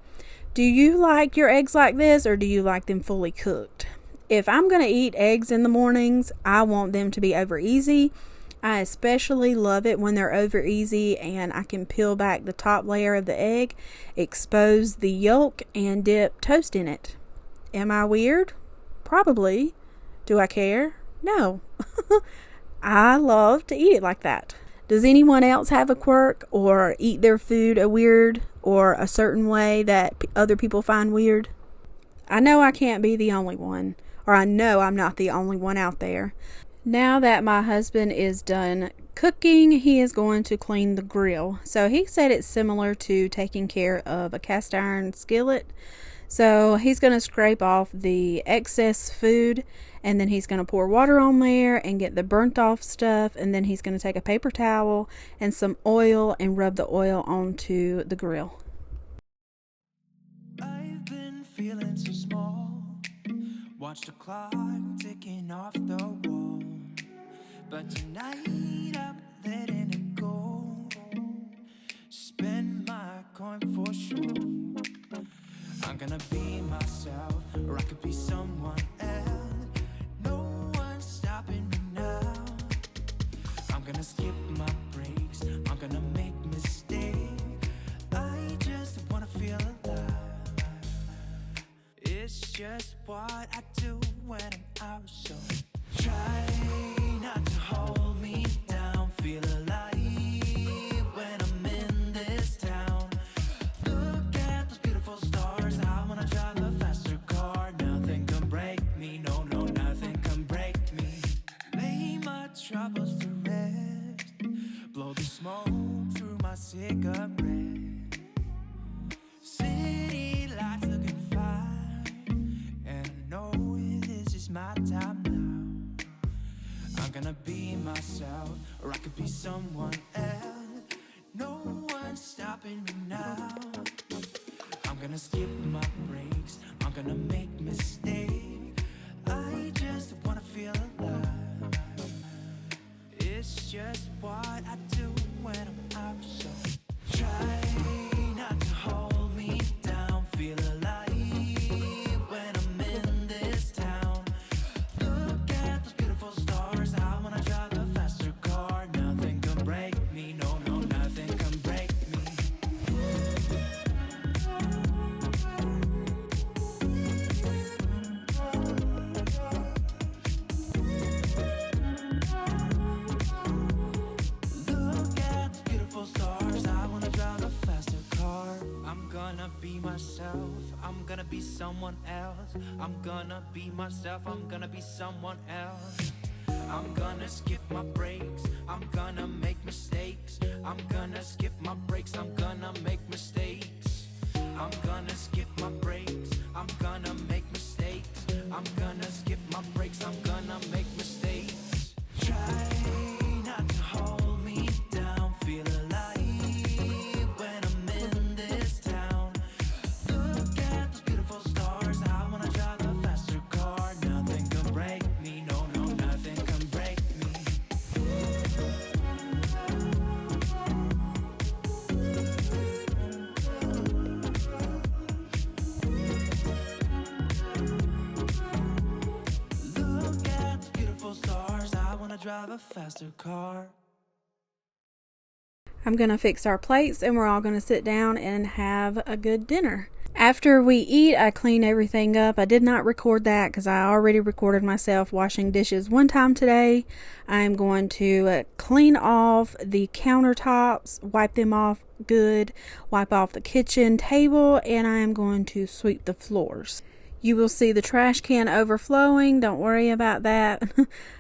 Do you like your eggs like this, or do you like them fully cooked? If I'm going to eat eggs in the mornings, I want them to be over easy. I especially love it when they're over easy and I can peel back the top layer of the egg, expose the yolk, and dip toast in it. Am I weird? Probably. Do I care? No. I love to eat it like that. Does anyone else have a quirk or eat their food a weird or a certain way that other people find weird? I know I can't be the only one, or I know I'm not the only one out there. Now that my husband is done cooking, he is going to clean the grill. So he said it's similar to taking care of a cast iron skillet. So he's going to scrape off the excess food, and then he's going to pour water on there and get the burnt off stuff, and then he's going to take a paper towel and some oil and rub the oil onto the grill. I've been feeling so small. Watch the clock ticking off the wall. But tonight I'm letting it go. Spend my coin for sure. I'm gonna be myself, or I could be someone else. No one's stopping me now. I'm gonna skip my breaks, I'm gonna make mistakes. I just wanna feel alive. It's just what I do when I'm out, so try not to hold me down. Feel alive when I'm in this town. Look at those beautiful stars. I wanna drive a faster car. Nothing can break me, no, nothing can break me. Lay my troubles to rest. Blow the smoke through my cigarette. City lights looking fine, and I know this is my time now. I'm gonna be myself, or I could be someone else. No one's stopping me now. I'm gonna skip my breaks, I'm gonna make mistakes. I just wanna feel alive. It's just what I do when I'm out, so try not to hold me down. Feel alive when I'm in this town. Look at those beautiful stars. I wanna drive a faster car. Nothing can break me, no, nothing can break me. Look at those beautiful stars. I wanna drive a faster car. I'm gonna be myself, I'm gonna be someone else. I'm gonna be myself, I'm gonna be someone else. I'm gonna skip my breaks, I'm gonna make mistakes. I'm gonna skip my breaks, I'm gonna make mistakes. I'm gonna skip my breaks, I'm gonna make mistakes. I'm gonna skip my breaks, I'm gonna make mistakes. Try not to hold me down. Feel alive when I'm in this town. Look at those beautiful stars. I wanna drive a faster car. Nothing can break me, no, nothing can break me. Look at those beautiful stars. I wanna drive a faster car. I'm going to fix our plates and we're all going to sit down and have a good dinner. After we eat, I clean everything up. I did not record that because I already recorded myself washing dishes one time today. I'm going to clean off the countertops, wipe them off good, wipe off the kitchen table, and I am going to sweep the floors. You will see the trash can overflowing. Don't worry about that.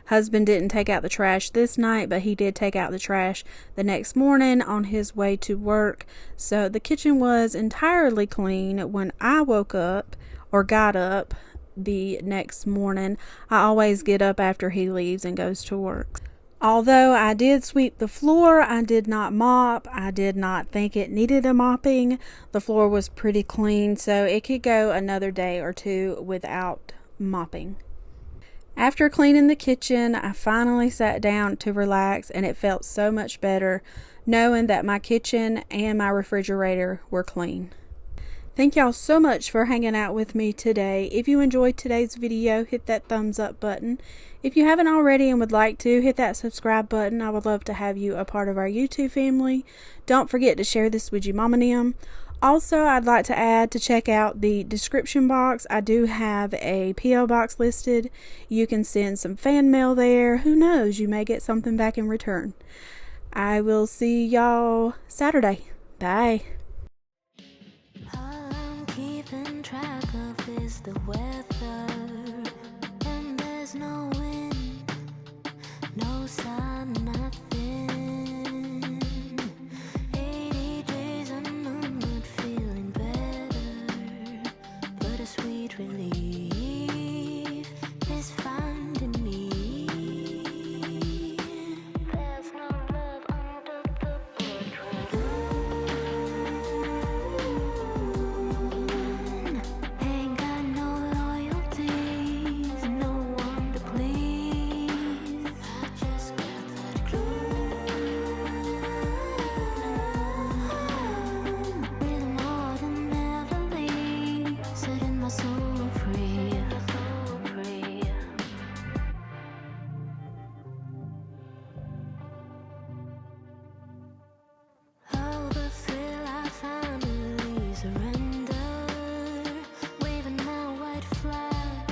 Husband didn't take out the trash this night, but he did take out the trash the next morning on his way to work. So the kitchen was entirely clean when I woke up or got up the next morning. I always get up after he leaves and goes to work. Although I did sweep the floor, I did not mop. I did not think it needed a mopping. The floor was pretty clean, so it could go another day or two without mopping. After cleaning the kitchen, I finally sat down to relax, and it felt so much better knowing that my kitchen and my refrigerator were clean. Thank y'all so much for hanging out with me today. If you enjoyed today's video, hit that thumbs up button. If you haven't already and would like to, hit that subscribe button. I would love to have you a part of our YouTube family. Don't forget to share this with your mom and them. Also, I'd like to add to check out the description box. I do have a P.O. box listed. You can send some fan mail there. Who knows, you may get something back in return. I will see y'all Saturday. Bye. All I'm keeping track of is the weather, and there's no wind, no sun, nothing. 80 days and I'm not feeling better, but a sweet relief is finding me. There's no love under the portrait. Ain't got no loyalties, no one to please. I just got that glue. Rhythm ordinarily, setting my soul free. Oh, the thrill I finally surrender, waving my white flag,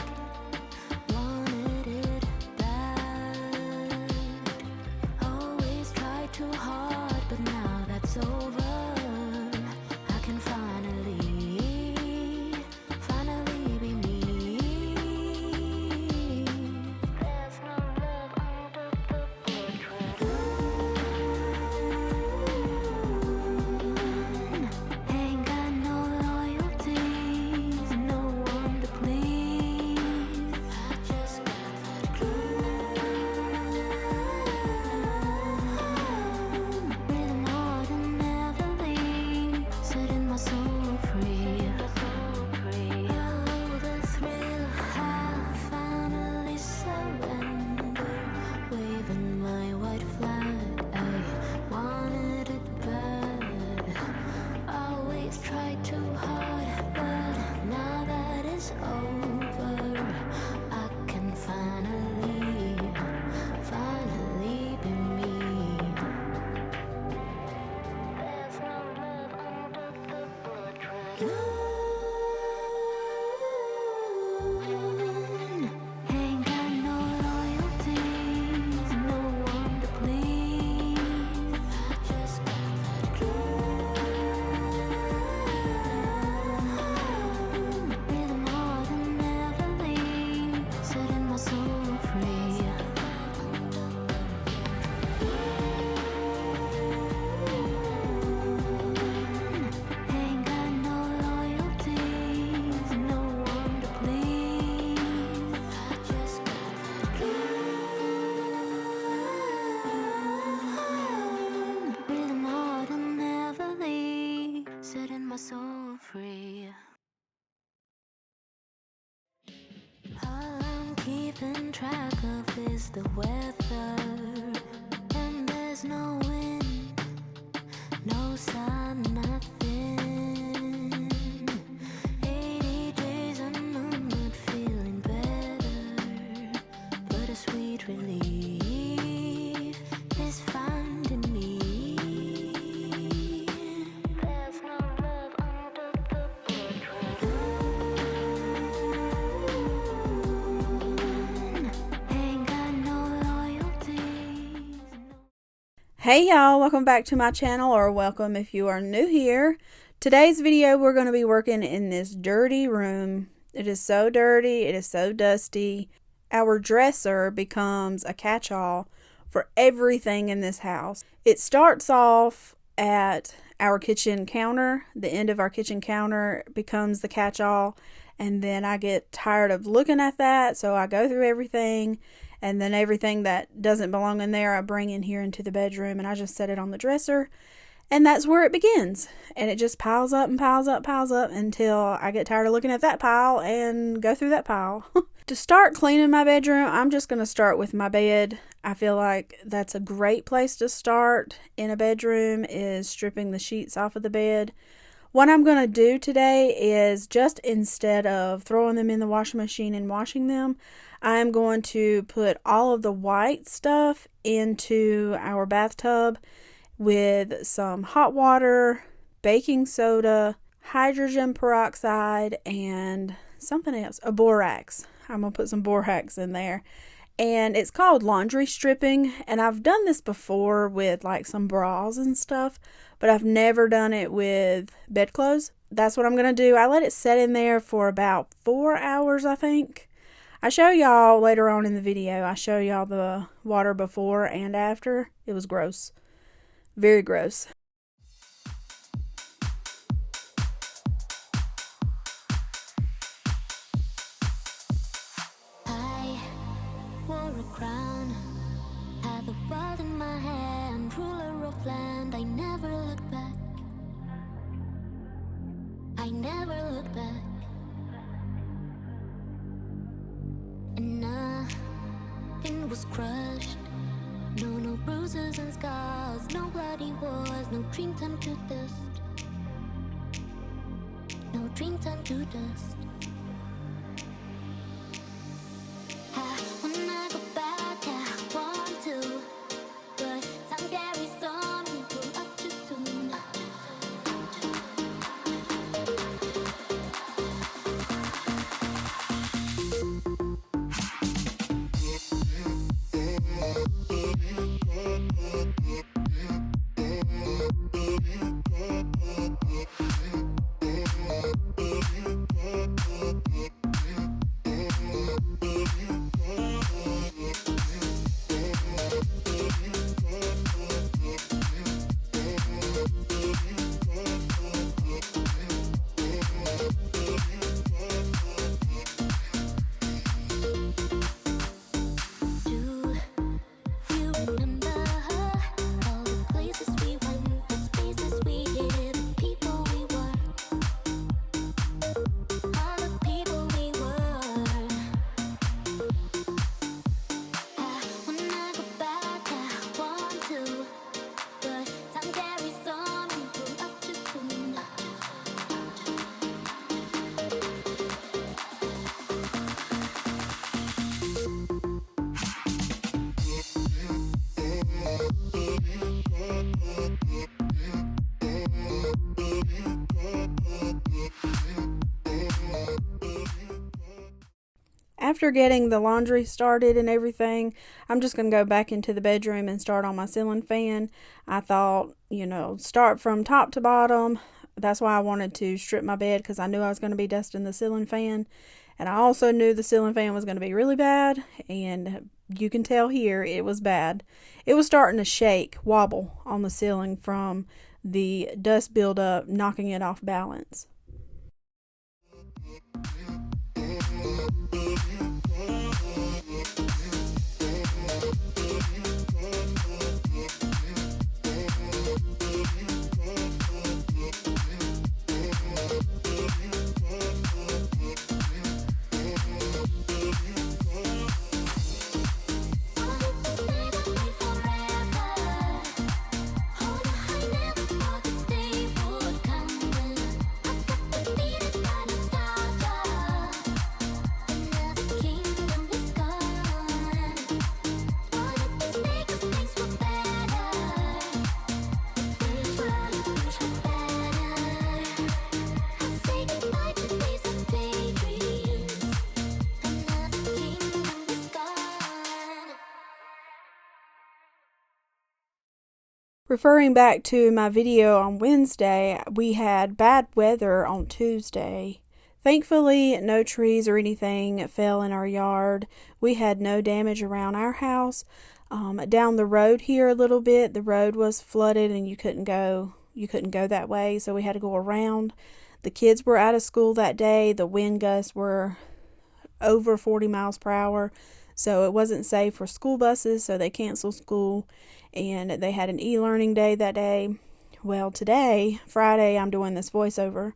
wanted it bad. Always tried too hard, but now that's over. I can finally be me. There's no love under the portrait. Ain't got no loyalties, no one to please. I just got that glue. Rhythm ordinarily, setting my soul free. Oh, the thrill, I finally surrender, waving my white flag. I wanted it bad. Always tried too hard, but now that it's over, I can finally be me. There's no love under the portrait. Ain't got no loyalties, no one to please. I just got that glue. Rhythm ordinarily, setting my soul free. Ain't got no loyalties, no one to please. I just got that glue. Rhythm ordinarily, setting my soul free. All I'm keeping track of is the weather, and there's no wind, no sun, nothing. 80 days and I'm not feeling better, but a sweet relief is finding me. There's no love under the portrait. Ain't got no loyalties. Hey y'all, welcome back to my channel, or welcome if you are new here. Today's video, we're going to be working in this dirty room. It is so dirty, it is so dusty. Our dresser becomes a catch-all for everything in this house. It starts off at our kitchen counter. The end of our kitchen counter becomes the catch-all, and then I get tired of looking at that, so I go through everything, and then everything that doesn't belong in there I bring in here into the bedroom, and I just set it on the dresser, and that's where it begins. And it just piles up and piles up until I get tired of looking at that pile and go through that pile. To start cleaning my bedroom, I'm just going to start with my bed. I feel like that's a great place to start in a bedroom, is stripping the sheets off of the bed. What I'm going to do today is, just instead of throwing them in the washing machine and washing them, I'm going to put all of the white stuff into our bathtub with some hot water, baking soda, hydrogen peroxide, and something else, a borax. I'm going to put some borax in there. And it's called laundry stripping. And I've done this before with like some bras and stuff, but I've never done it with bedclothes. That's what I'm going to do. I let it set in there for about 4 hours, I think. I show y'all later on in the video. I show y'all the water before and after. It was gross. Very gross. Crown, had the world in my hand, ruler of land. I never looked back. I never looked back. And nothing was crushed. No bruises and scars, no bloody wars, no dream turned to dust. No dream turned to dust. After getting the laundry started and everything, I'm just going to go back into the bedroom and start on my ceiling fan. I thought, start from top to bottom. That's why I wanted to strip my bed, because I knew I was going to be dusting the ceiling fan. And I also knew the ceiling fan was going to be really bad. And you can tell here it was bad. It was starting to wobble on the ceiling from the dust buildup, knocking it off balance. Referring back to my video on Wednesday, we had bad weather on Tuesday. Thankfully, no trees or anything fell in our yard. We had no damage around our house. Down the road here a little bit, the road was flooded and you couldn't go that way, so we had to go around. The kids were out of school that day. The wind gusts were over 40 miles per hour, so it wasn't safe for school buses, so they canceled school. And they had an e-learning day that day. Well, today, Friday, I'm doing this voiceover.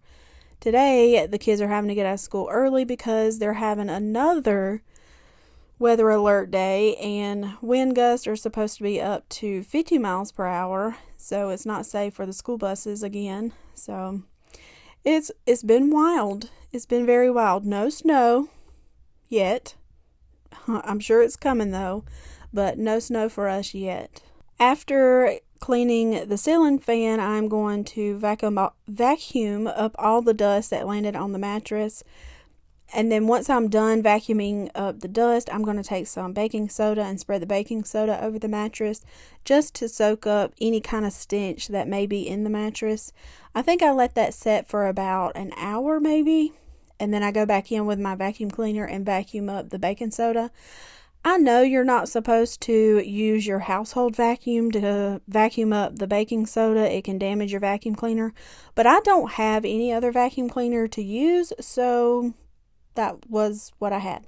Today, the kids are having to get out of school early because they're having another weather alert day, and wind gusts are supposed to be up to 50 miles per hour, so it's not safe for the school buses again. So it's been wild. It's been very wild. No snow yet. I'm sure it's coming though, but no snow for us yet. After cleaning the ceiling fan, I'm going to vacuum up all the dust that landed on the mattress. And then once I'm done vacuuming up the dust, I'm going to take some baking soda and spread the baking soda over the mattress just to soak up any kind of stench that may be in the mattress. I think I let that set for about an hour maybe. And then I go back in with my vacuum cleaner and vacuum up the baking soda. I know you're not supposed to use your household vacuum to vacuum up the baking soda. It can damage your vacuum cleaner. But I don't have any other vacuum cleaner to use, so that was what I had.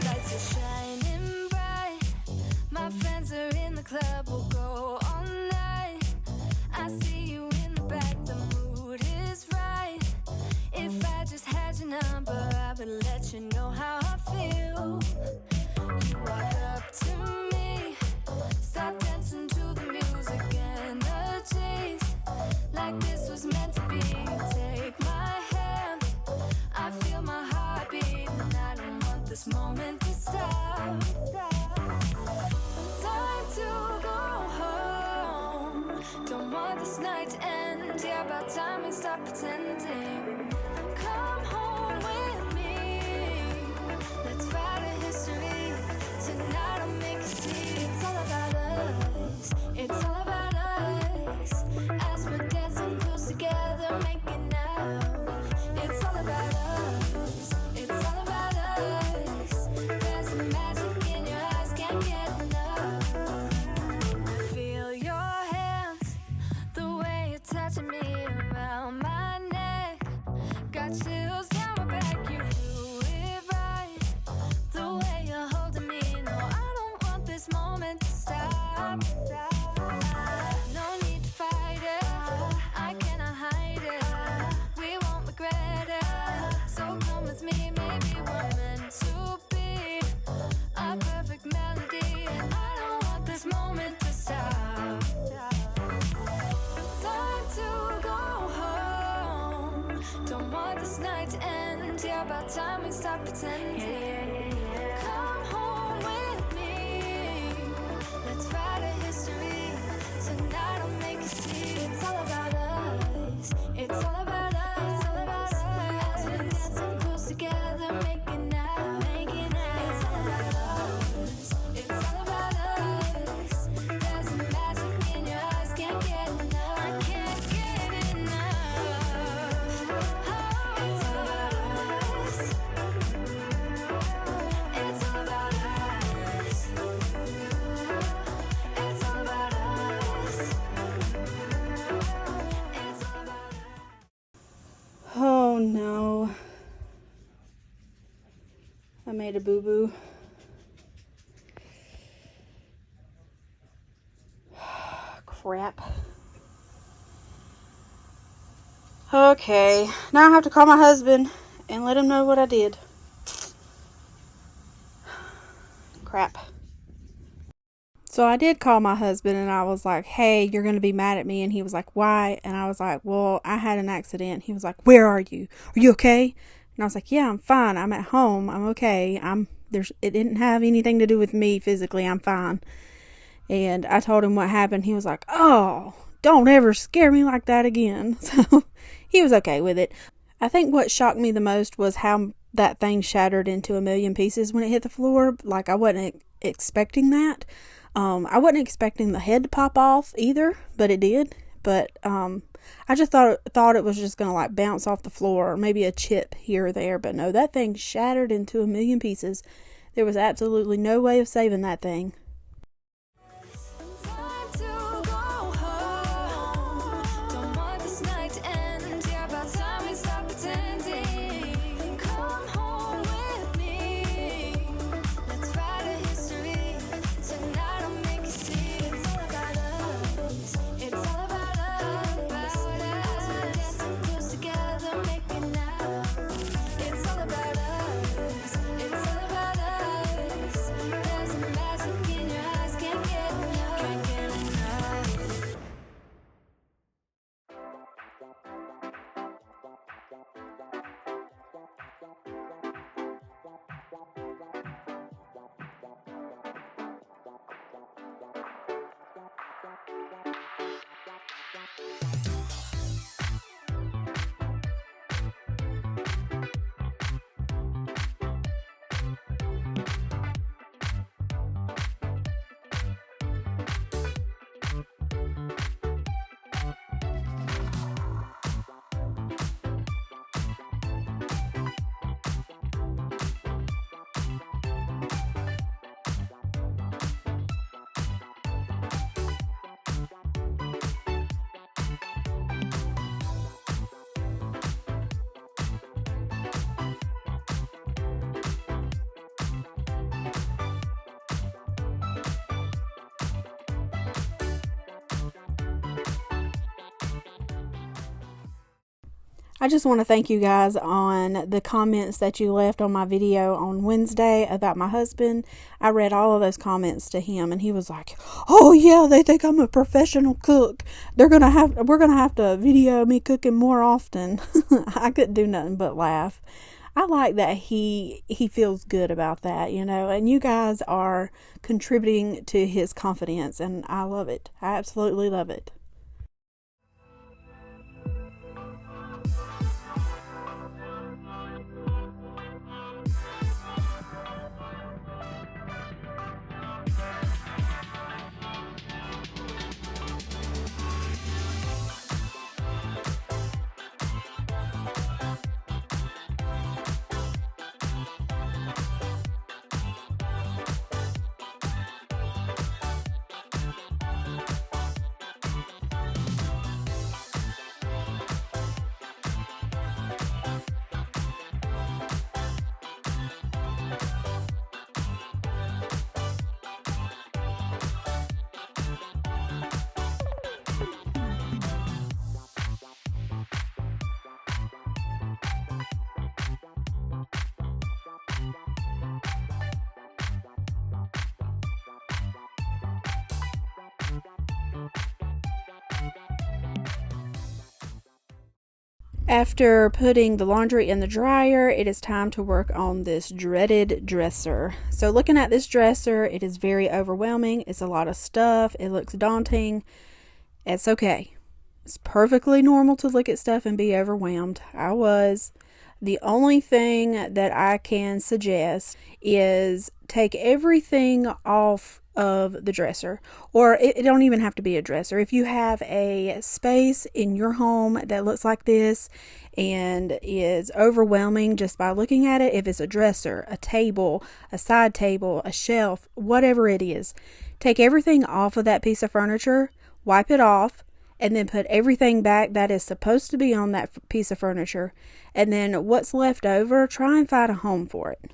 Lights are shining bright. My friends are in the club. We'll go all night. I see you in the back. The mood is right. If I just had your number, I would let you know how I feel. You walk up to me, start dancing to the music and the chase. Like this was meant to be. Take my hand, I feel my heart beat, and I don't want this moment to stop. Time to go home. Don't want this night to end. Yeah, about time we stop pretending. Come home with me. Let's write a history. Tonight I'll make you see. It's all about us. It's all about us. As we're dancing close together, making out. It's all about us. It's all about us. There's a magic in your eyes, can't get enough. Feel your hands, the way you're touching me around my neck. Got chills down my back, you do it right. The way you're holding me, no, I don't want this moment to stop. No need to fight it, I cannot hide it. We won't regret it, so come with me. Maybe we're meant to be a perfect melody, and I don't want this moment to stop. Time to go home. Don't want this night to end. Yeah, about time we stop pretending. Come home with me. Let's write a history. Tonight I'll make you see. It's all about us. It's all about us. It's all about us. As we're dancing close together, making out. It's all about us. It's all about us. There's a magic in your eyes, can't get enough. I can't get enough. It's all about us. It's all about us. It's all about us. It's all about us. Oh no. I made a boo-boo. Crap. Okay, now I have to call my husband and let him know what I did. Crap. So I did call my husband and I was like, hey, you're going to be mad at me. And he was like, why? And I was like, well, I had an accident. He was like, where are you? Are you okay? And I was like, yeah, I'm fine. I'm at home. I'm okay. It didn't have anything to do with me physically. I'm fine. And I told him what happened. He was like, oh, don't ever scare me like that again. So he was okay with it. I think what shocked me the most was how that thing shattered into a million pieces when it hit the floor. Like, I wasn't expecting that. I wasn't expecting the head to pop off either, but it did. But I just thought it was just going to like bounce off the floor or maybe a chip here or there. But no, that thing shattered into a million pieces. There was absolutely no way of saving that thing. Time to go home. Don't want this night to end. Yeah, about time we stop I just want to thank you guys on the comments that you left on my video on Wednesday about my husband. I read all of those comments to him, and he was like, "Oh yeah, they think I'm a professional cook. We're gonna have to video me cooking more often." I couldn't do nothing but laugh. I like that he feels good about that, and you guys are contributing to his confidence, and I love it. I absolutely love it. After putting the laundry in the dryer, it is time to work on this dreaded dresser. So looking at this dresser, it is very overwhelming. It's a lot of stuff. It looks daunting. It's okay. It's perfectly normal to look at stuff and be overwhelmed. I was. The only thing that I can suggest is take everything off of the dresser, or it don't even have to be a dresser. If you have a space in your home that looks like this and is overwhelming just by looking at it, if it's a dresser, a table, a side table, a shelf, whatever it is, take everything off of that piece of furniture, wipe it off, and then put everything back that is supposed to be on that piece of furniture. And then what's left over, try and find a home for it.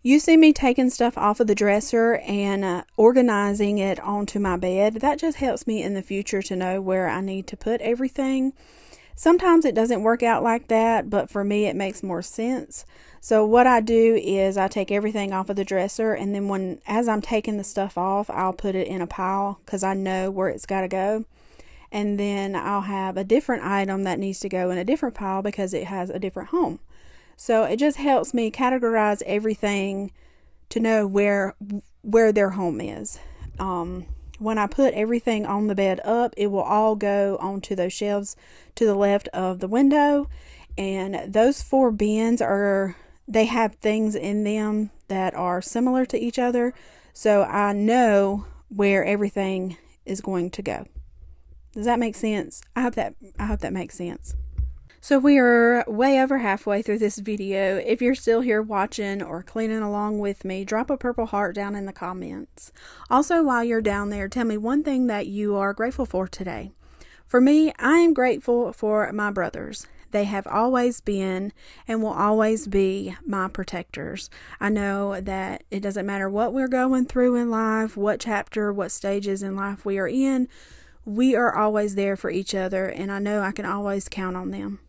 You see me taking stuff off of the dresser and organizing it onto my bed. That just helps me in the future to know where I need to put everything. Sometimes it doesn't work out like that, but for me it makes more sense. So what I do is I take everything off of the dresser, and then as I'm taking the stuff off, I'll put it in a pile because I know where it's got to go. And then I'll have a different item that needs to go in a different pile because it has a different home. So it just helps me categorize everything to know where their home is. When I put everything on the bed up, it will all go onto those shelves to the left of the window. And those 4 bins they have things in them that are similar to each other. So I know where everything is going to go. Does that make sense? I hope that makes sense. So we are way over halfway through this video. If you're still here watching or cleaning along with me, drop a purple heart down in the comments. Also, while you're down there, tell me one thing that you are grateful for today. For me, I am grateful for my brothers. They have always been and will always be my protectors. I know that it doesn't matter what we're going through in life, what chapter, what stages in life we are in, we are always there for each other, and I know I can always count on them.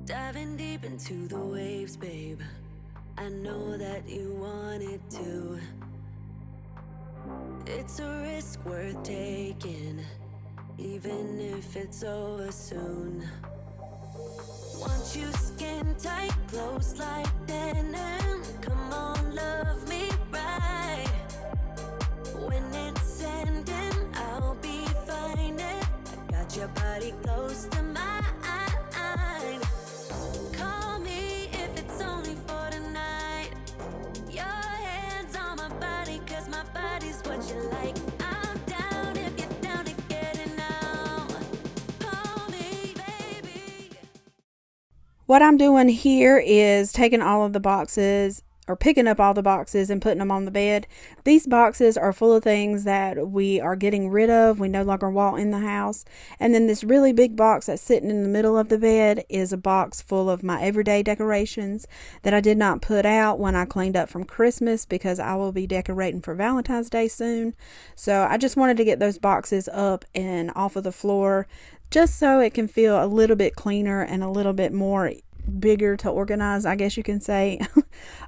Diving deep into the waves, babe. I know that you want it to. It's a risk worth taking, even if it's over soon. Want you skin tight, close like denim. Come on, love me right. When it's ending, I'll be fine. I got your body close to mine. Call me if it's only for tonight. Your hands on my body, 'cause my body's what you like. I'm down if you're down to get it now. Call me, baby. What I'm doing here is taking all of the boxes, or picking up all the boxes and putting them on the bed. These boxes are full of things that we are getting rid of. We no longer want in the house. And then this really big box that's sitting in the middle of the bed is a box full of my everyday decorations that I did not put out when I cleaned up from Christmas, because I will be decorating for Valentine's Day soon. So I just wanted to get those boxes up and off of the floor, just so it can feel a little bit cleaner and a little bit more bigger to organize, I guess you can say.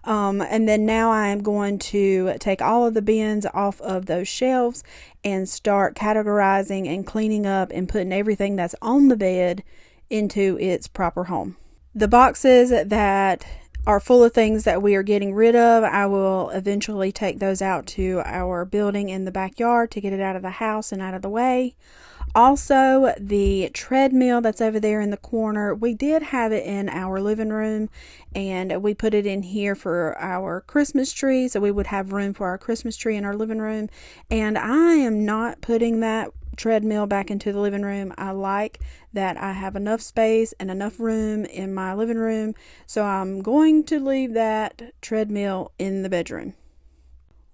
And then now I am going to take all of the bins off of those shelves and start categorizing and cleaning up and putting everything that's on the bed into its proper home. The boxes that are full of things that we are getting rid of, I will eventually take those out to our building in the backyard to get it out of the house and out of the way. Also, the treadmill that's over there in the corner, we did have it in our living room, and we put it in here for our Christmas tree, so we would have room for our Christmas tree in our living room. And I am not putting that treadmill back into the living room. I like that I have enough space and enough room in my living room, so I'm going to leave that treadmill in the bedroom.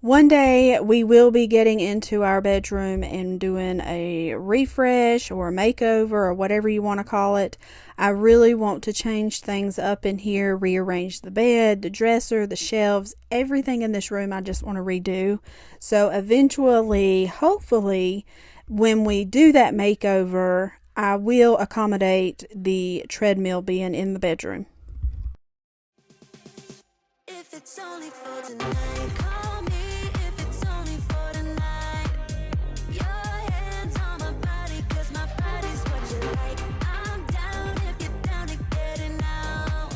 One day we will be getting into our bedroom and doing a refresh or a makeover or whatever you want to call it. I really want to change things up in here, rearrange the bed, the dresser, the shelves, everything in this room I just want to redo. So eventually, hopefully, when we do that makeover, I will accommodate the treadmill being in the bedroom. If it's only for tonight, call me. If it's only for tonight, your hands on my body, 'cause my body's what you like. I'm down if you're down to get it now.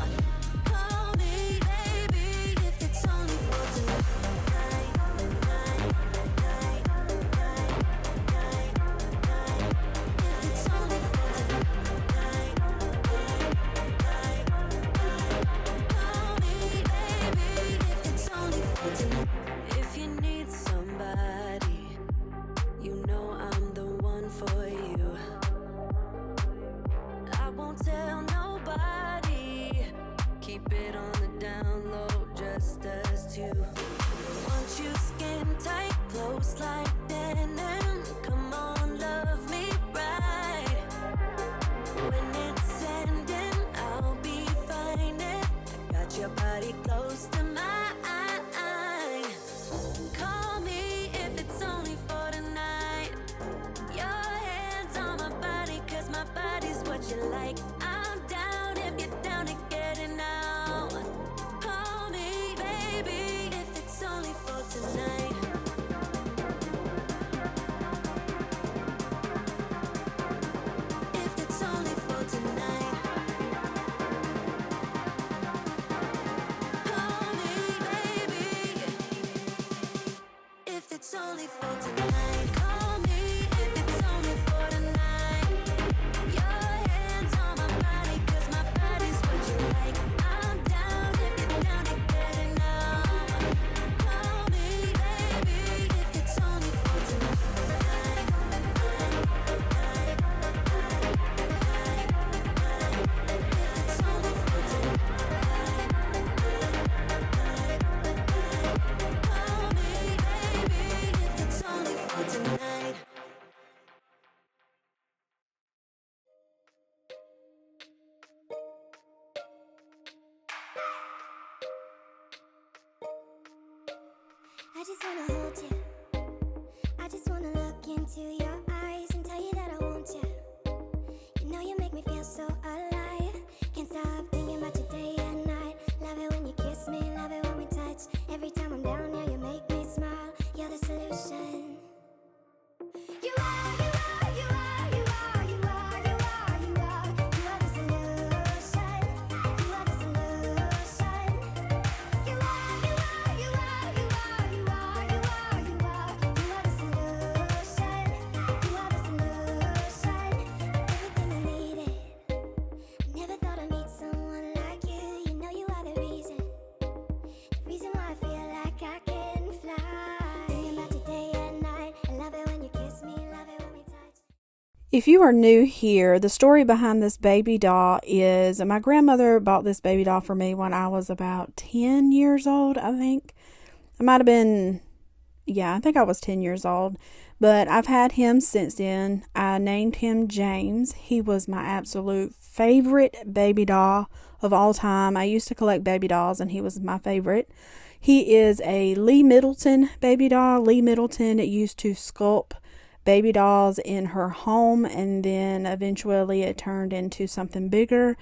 Call me, baby, if it's only for tonight. If it's only for tonight. Call me, baby, if it's only for tonight. If you need somebody, you know I'm the one for you. I won't tell nobody. Keep it on the down low, just us two. Want you skin tight, close like denim. Come on, love me right. When it's ending, I'll be fine. I got your body close to mine. Call me if it's only for tonight. Your hands on my body, 'cause my body's what you like. I'm down if you're down to get it now. Call me, baby, if it's only for tonight. If it's only for tonight. Call me, baby, if it's only for tonight. Call me if it's only for tonight. Your hands on my body, 'cause my body's what you like. I'm down if you're down to get it now. Call me, baby, if it's only for tonight. If it's only for tonight. Call me, baby, if it's only for tonight. I just wanna hold you. I just wanna look into your eyes and tell you that I want you. You know you make me feel so alive. Can't stop up, thinking about you day and night. Love it when you kiss me, love it when we touch. Every time I'm down, yeah, you make me smile. You're the solution. You are, you are, you are, you are, you are, you are, you are. You are the solution. You are the solution. You are, you are, you are, you are, you are, you are, you are. You are the solution. You are the solution. Everything I needed. Never thought I'd meet someone like you. You know you are the reason why I feel like I can fly. Thinking about you day and night. I love it when you kiss me, love it when we touch. If you are new here, the story behind this baby doll is my grandmother bought this baby doll for me when I was about 10 years old, I think. I might have been, I think I was 10 years old. But I've had him since then. I named him James. He was my absolute favorite baby doll of all time. I used to collect baby dolls, and he was my favorite. He is a Lee Middleton baby doll. Lee Middleton used to sculpt baby dolls in her home, and then eventually it turned into something bigger.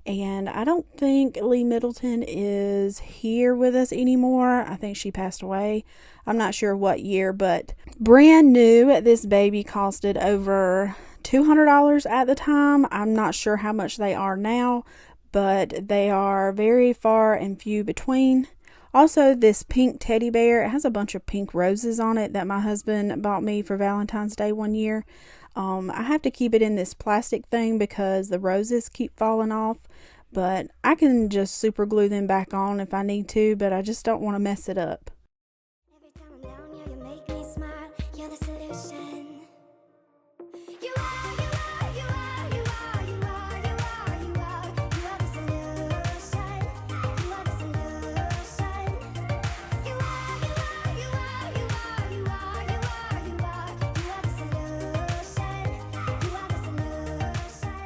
And I don't think Lee Middleton is here with us anymore. I think she passed away. I'm not sure what year, but brand new, this baby costed over $200 at the time. I'm not sure how much they are now, but they are very far and few between. Also, this pink teddy bear, it has a bunch of pink roses on it that my husband bought me for Valentine's Day one year. I have to keep it in this plastic thing because the roses keep falling off, but I can just super glue them back on if I need to, but I just don't want to mess it up. Every time I'm down, yeah, you make me smile. You're the solution. You are, you are, you are, you are, you are, you are, you are. You are the solution. You are the solution. You are, you are, you are, you are, you are, you are, you are. You are the solution. You are the solution.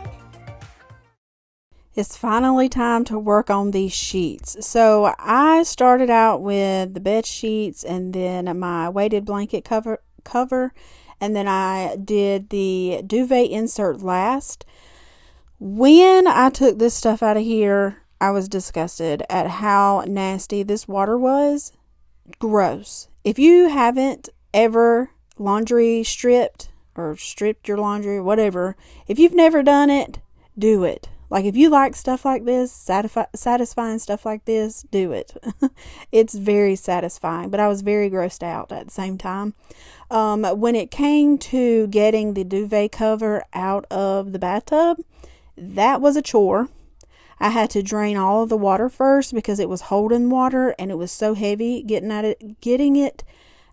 It's finally time to work on these sheets. So I started out with the bed sheets and then my weighted blanket cover, and then I did the duvet insert last. When I took this stuff out of here, I was disgusted at how nasty this water was. Gross. If you haven't ever laundry stripped or stripped your laundry or whatever, if you've never done it, do it. Like, if you like stuff like this, satisfying stuff like this, do it. It's very satisfying, but I was very grossed out at the same time. When it came to getting the duvet cover out of the bathtub, that was a chore. I had to drain all of the water first because it was holding water and it was so heavy getting it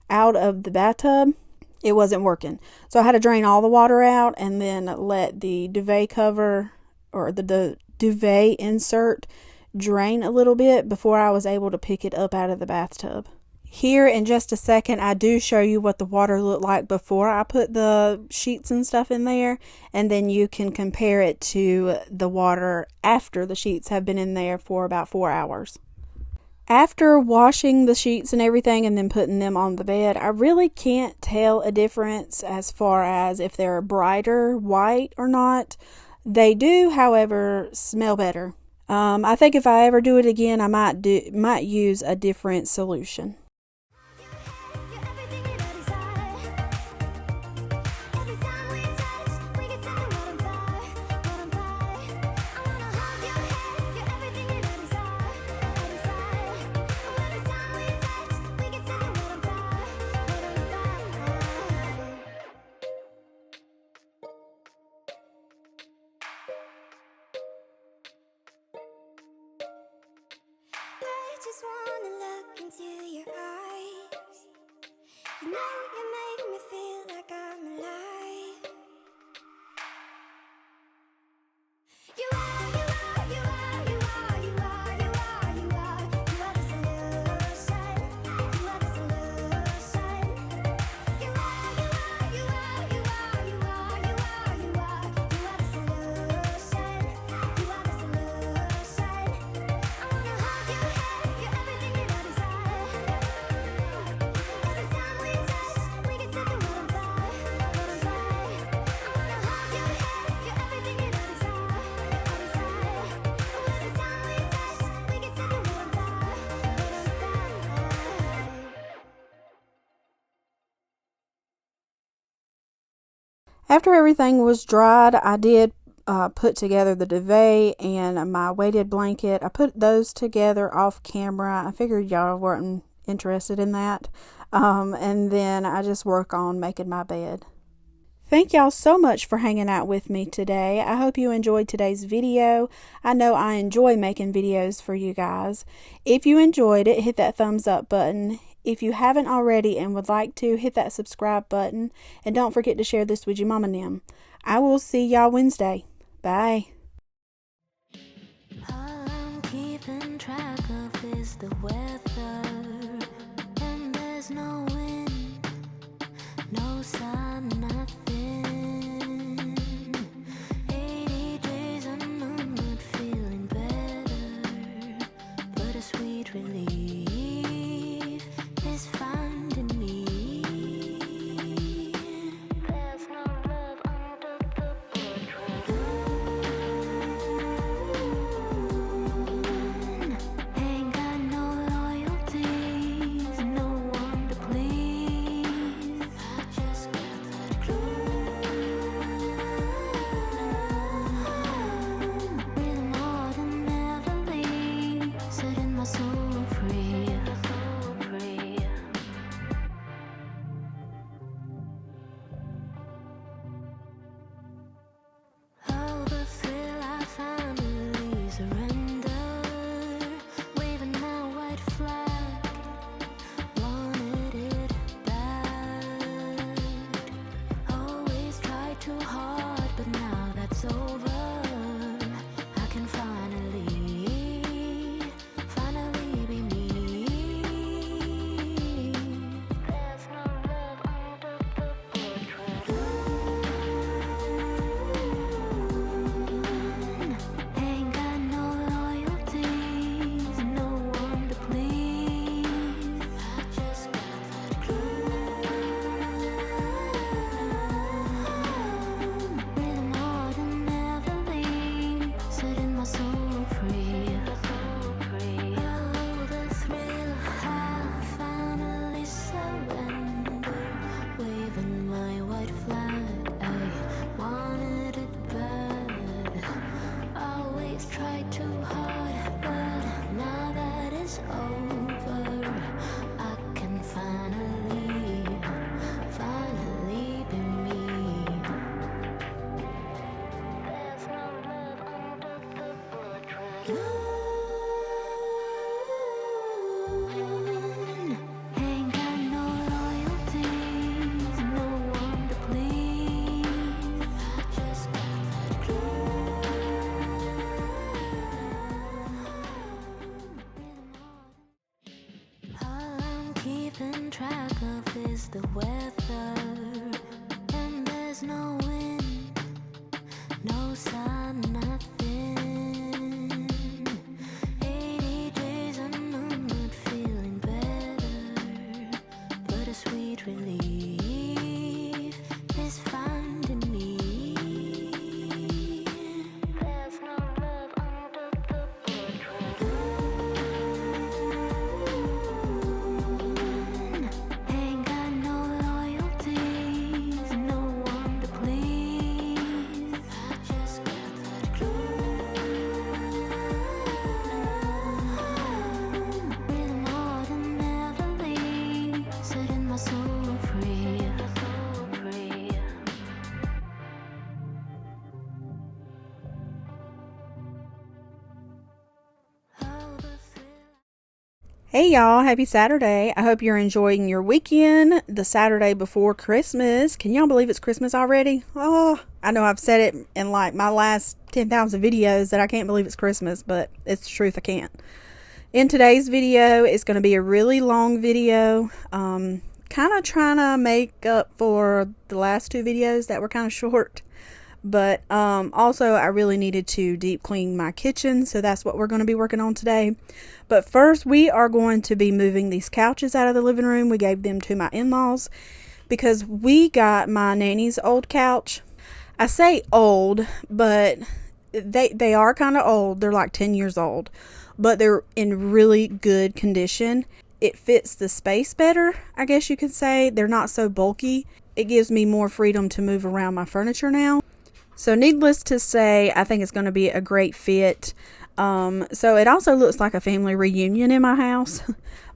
out of the bathtub. It wasn't working. So I had to drain all the water out and then let the duvet cover or the duvet insert drain a little bit before I was able to pick it up out of the bathtub. Here in just a second, I do show you what the water looked like before I put the sheets and stuff in there, and then you can compare it to the water after the sheets have been in there for about 4 hours. After washing the sheets and everything and then putting them on the bed, I really can't tell a difference as far as if they're brighter white or not. They do, however, smell better. I think if I ever do it again, I might use a different solution. You're everything that I desire. Every time we touch, we get something what I'm fire. I wanna hold your hand. You're everything that I desire. Every time we touch, we get something what I'm fire. I just wanna look into your eyes. You know you make me feel like I'm alive. You are, you are, you are, you are, you are, you are, you are. You are the solution. You are the solution. You are, you are, you are, you are, you are, you are, you are. You are the solution. You are the solution. I wanna hold your hand. You're everything that I desire. Every time we touch, we After everything was dried, I did put together the duvet and my weighted blanket. I put those together off camera. I figured y'all weren't interested in that. And then I just work on making my bed. Thank y'all so much for hanging out with me today. I hope you enjoyed today's video. I know I enjoy making videos for you guys. If you enjoyed it, hit that thumbs up button. If you haven't already and would like to, hit that subscribe button. And don't forget to share this with your mom and them. I will see y'all Wednesday. Bye. All I'm keeping track of is the weather, and there's no wind, no sun, nothing. 80 days and I'm not feeling better, but a sweet relief is finding me. There's no love under the portrait. Ain't got no loyalties, no one to please. I just got that glue. With more than ever leave, setting my soul free. Oh, the thrill I finally surrender, waving my white flag, wanted it back. Always tried too hard, but now that's over. I can finally be me. There's no love under the portrait. Ain't got no loyalties, no one to please. I just got that glue. With more than ever leave, setting my soul free. Oh, the thrill, I finally surrender, waving my white flag. I wanted it bad. Always tried too hard, but now that it's over, I can finally be me. There's no love under the portrait. Ain't got no loyalties, no one to please. I just got that glue. All I'm keeping track of is the weather, and there's no wind, no sun, nothing. 80 days and I'm not feeling better, but a sweet relief is finding me. There's no love under the portrait. Ain't got no loyalties, no one to please. I just got that glue. With more than ever leave, setting my soul free. Oh, the thrill. Hey y'all, happy Saturday. I hope you're enjoying your weekend, the Saturday before Christmas. Can y'all believe it's Christmas already? Oh, I know I've said it in like my last 10,000 videos that I can't believe it's Christmas, but it's the truth, I can't. In today's video, it's going to be a really long video, kind of trying to make up for the last two videos that were kind of short. But also, I really needed to deep clean my kitchen, so that's what we're going to be working on today. But first, we are going to be moving these couches out of the living room. We gave them to my in-laws because we got my nanny's old couch. I say old, but they are kind of old. They're like 10 years old, but they're in really good condition. It fits the space better, I guess you could say. They're not so bulky. it gives me more freedom to move around my furniture now. So needless to say, I think it's going to be a great fit. So it also looks like a family reunion in my house.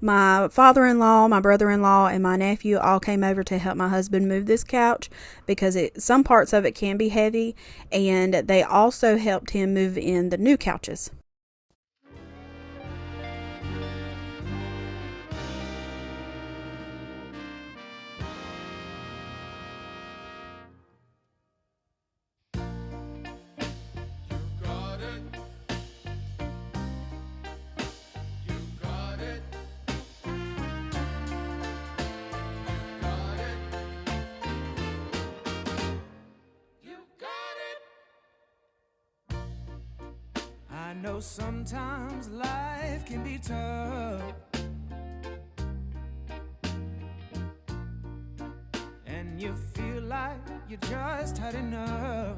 My father-in-law, my brother-in-law, and my nephew all came over to help my husband move this couch because some parts of it can be heavy, and they also helped him move in the new couches. I know sometimes life can be tough, and you feel like you just had enough.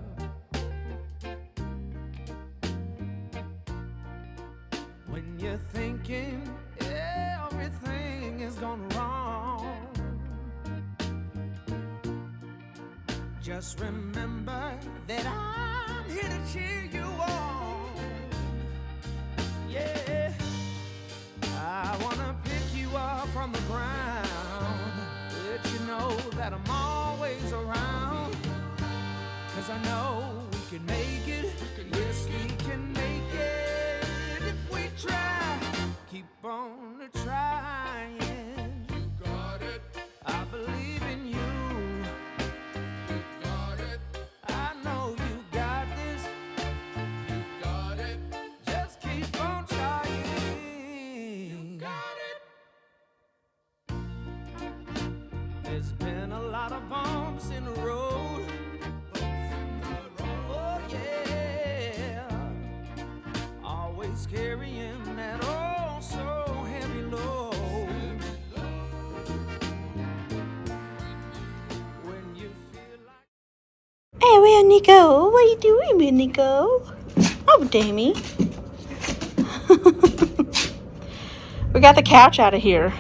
When you're thinking everything is gone wrong, just remember that I'm here to cheer you on. Yeah, I wanna pick you up from the ground, let you know that I'm always around. 'Cause I know we can make it, yes we can make it if we try. Keep on trying. You got it. I believe in you. You got it. I know you got this. You got it. Just keep on trying. You got it. There's been a lot of bumps in the road. Oh yeah. Always carrying that oh so heavy load. When you feel like Hey, well, Nico, what are you doing with Nico? Oh, Damie. We got the couch out of here.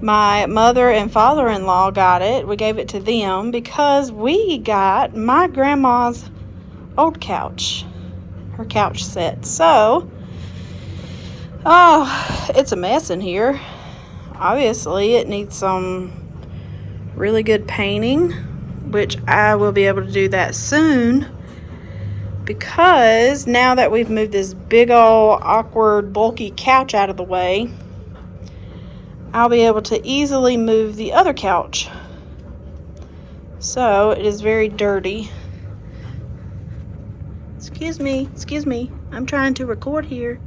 My mother and father-in-law got it. We gave it to them because we got my grandma's old couch, her couch set. So, it's a mess in here. Obviously, it needs some really good painting, which I will be able to do that soon, because now that we've moved this big old awkward bulky couch out of the way, I'll be able to easily move the other couch. So it is very dirty. Excuse me, I'm trying to record here.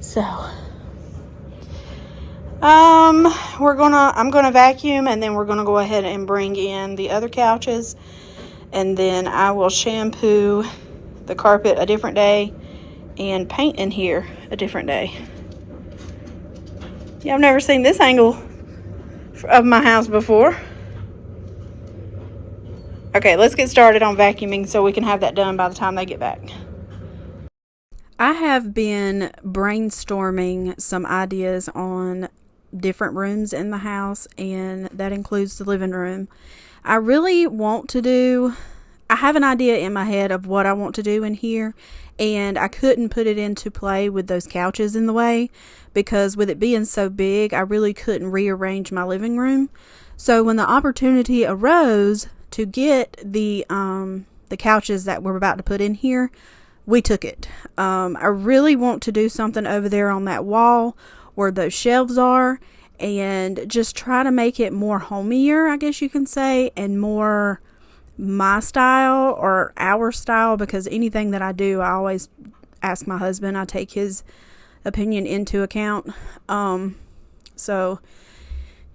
So I'm gonna vacuum, and then we're gonna go ahead and bring in the other couches, and then I will shampoo the carpet a different day and paint in here a different day. Yeah, I've never seen this angle of my house before. Okay, let's get started on vacuuming so we can have that done by the time they get back. I have been brainstorming some ideas on different rooms in the house, and that includes the living room. I have an idea in my head of what I want to do in here, and I couldn't put it into play with those couches in the way, because with it being so big, I really couldn't rearrange my living room. So when the opportunity arose to get the couches that we're about to put in here, we took it. I really want to do something over there on that wall where those shelves are, and just try to make it more homier, I guess you can say, and more my style or our style, because anything that I do, I always ask my husband. I take his opinion into account. So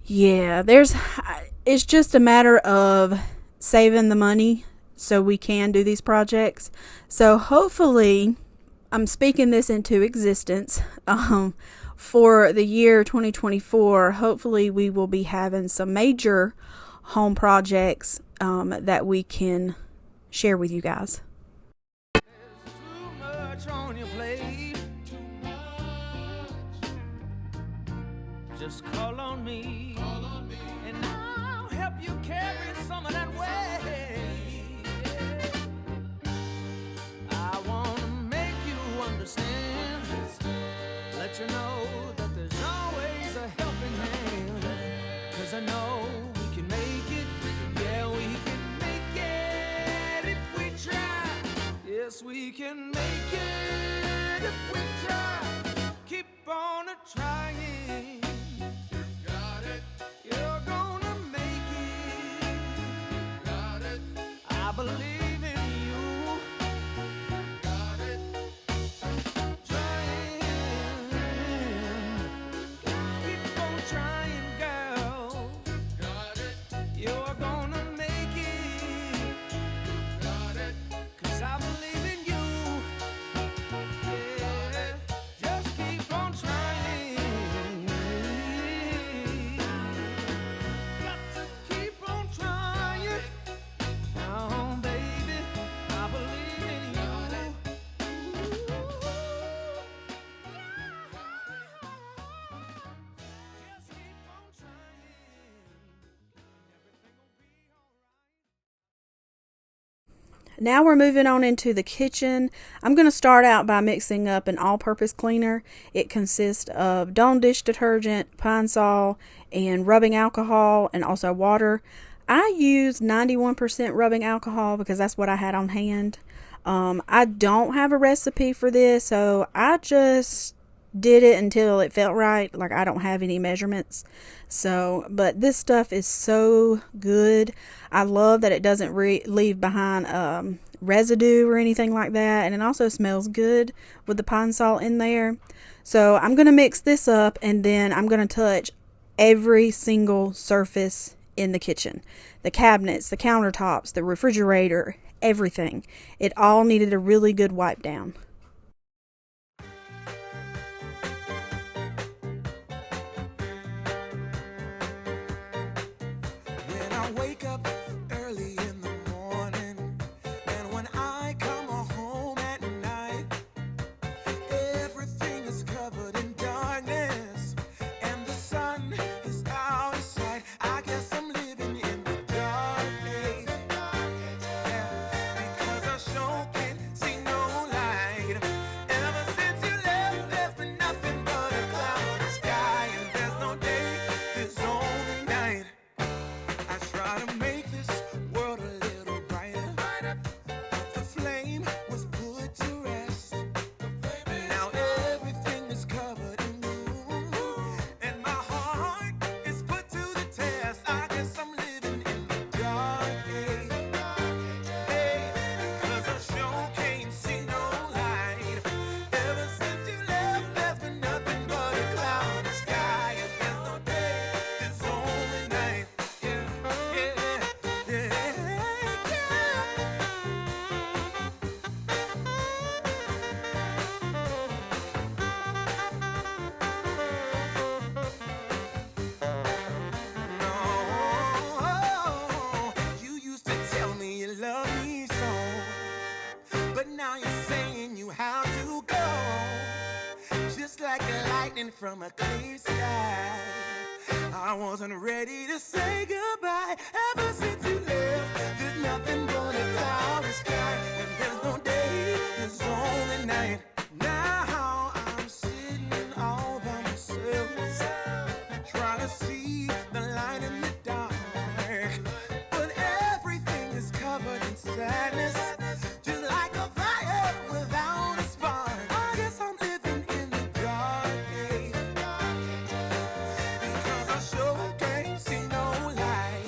yeah, it's just a matter of saving the money so we can do these projects. So hopefully, I'm speaking this into existence. For the year 2024, hopefully we will be having some major home projects that we can share with you guys. too much on your plate, just call on me. And I'll help you carry some of that weight. I want to make you understand, let you know that there's always a helping hand. 'Cause I know we can make it, yeah, we can make it if we try. Yes, we can make it if we try. Keep on trying. You got it. You're gonna make it. You got it. I believe in you. You got it. Trying. Keep on trying, girl. Got it. You're gonna make it. Got it. 'Cause I believe in you. Yeah. Just keep on trying. Got to keep on trying. Oh, baby, I believe in you. Just keep on trying. Everything will be alright. Now we're moving on into the kitchen. I'm going to start out by mixing up an all-purpose cleaner. It consists of Dawn dish detergent, Pine Sol, and rubbing alcohol, and also water. I use 91% rubbing alcohol because that's what I had on hand. I don't have a recipe for this, so I just did it until it felt right. Like, I don't have any measurements. So, but this stuff is so good. I love that it doesn't leave behind residue or anything like that. And it also smells good with the Pine Sol in there. So I'm going to mix this up, and then I'm going to touch every single surface in the kitchen. The cabinets, the countertops, the refrigerator, everything. It all needed a really good wipe down. When I wake up early in the morning, and when I come home at night, everything is covered in darkness, and the sun is out of sight. I guess I'm living in the dark age, yeah, because I sure can't see no light. Ever since you left, there's been nothing but a cloudy sky, and there's no day, there's only night. I try to make this world a little brighter, but the flame was put to rest. Now everything is covered in gloom, and my heart is put to the test. I guess I'm living in the dark age, hey, because I sure can't see no light. Ever since you left, there's been nothing but a cloudy sky, and there's no day, there's only night. Yeah, yeah, yeah, yeah. No, you used to tell me you love me so, but now you're saying you have to go, just like a lightning from a clear sky. I wasn't ready to say goodbye. Ever since you left, there's nothing but a cloudy sky, and there's no day, there's only night. Now I'm sitting all by myself, trying to see the light in the dark, but everything is covered in sadness, just like a fire without a spark. I guess I'm living in the dark age, because I sure can't see no light.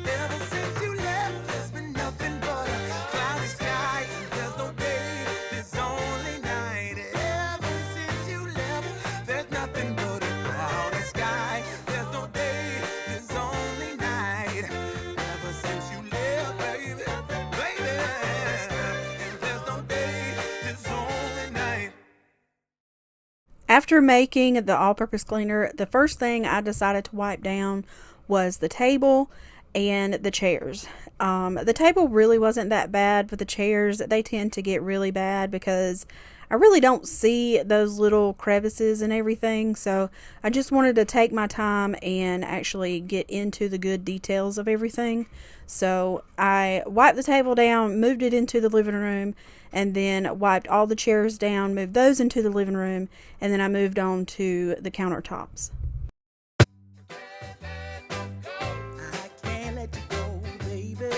Ever since you left, there's been nothing but a cloudy sky, and there's no day, there's only night. Ever since you left, there's nothing but a cloudy sky, there's no day, there's only night. Ever since you left, baby, baby, and there's no day, there's only night. After making the all-purpose cleaner, the first thing I decided to wipe down was the table and the chairs. The table really wasn't that bad, but the chairs, they tend to get really bad because I really don't see those little crevices and everything. So I just wanted to take my time and actually get into the good details of everything. So I wiped the table down, moved it into the living room, and then wiped all the chairs down, moved those into the living room, and then I moved on to the countertops. I can't let you go, baby.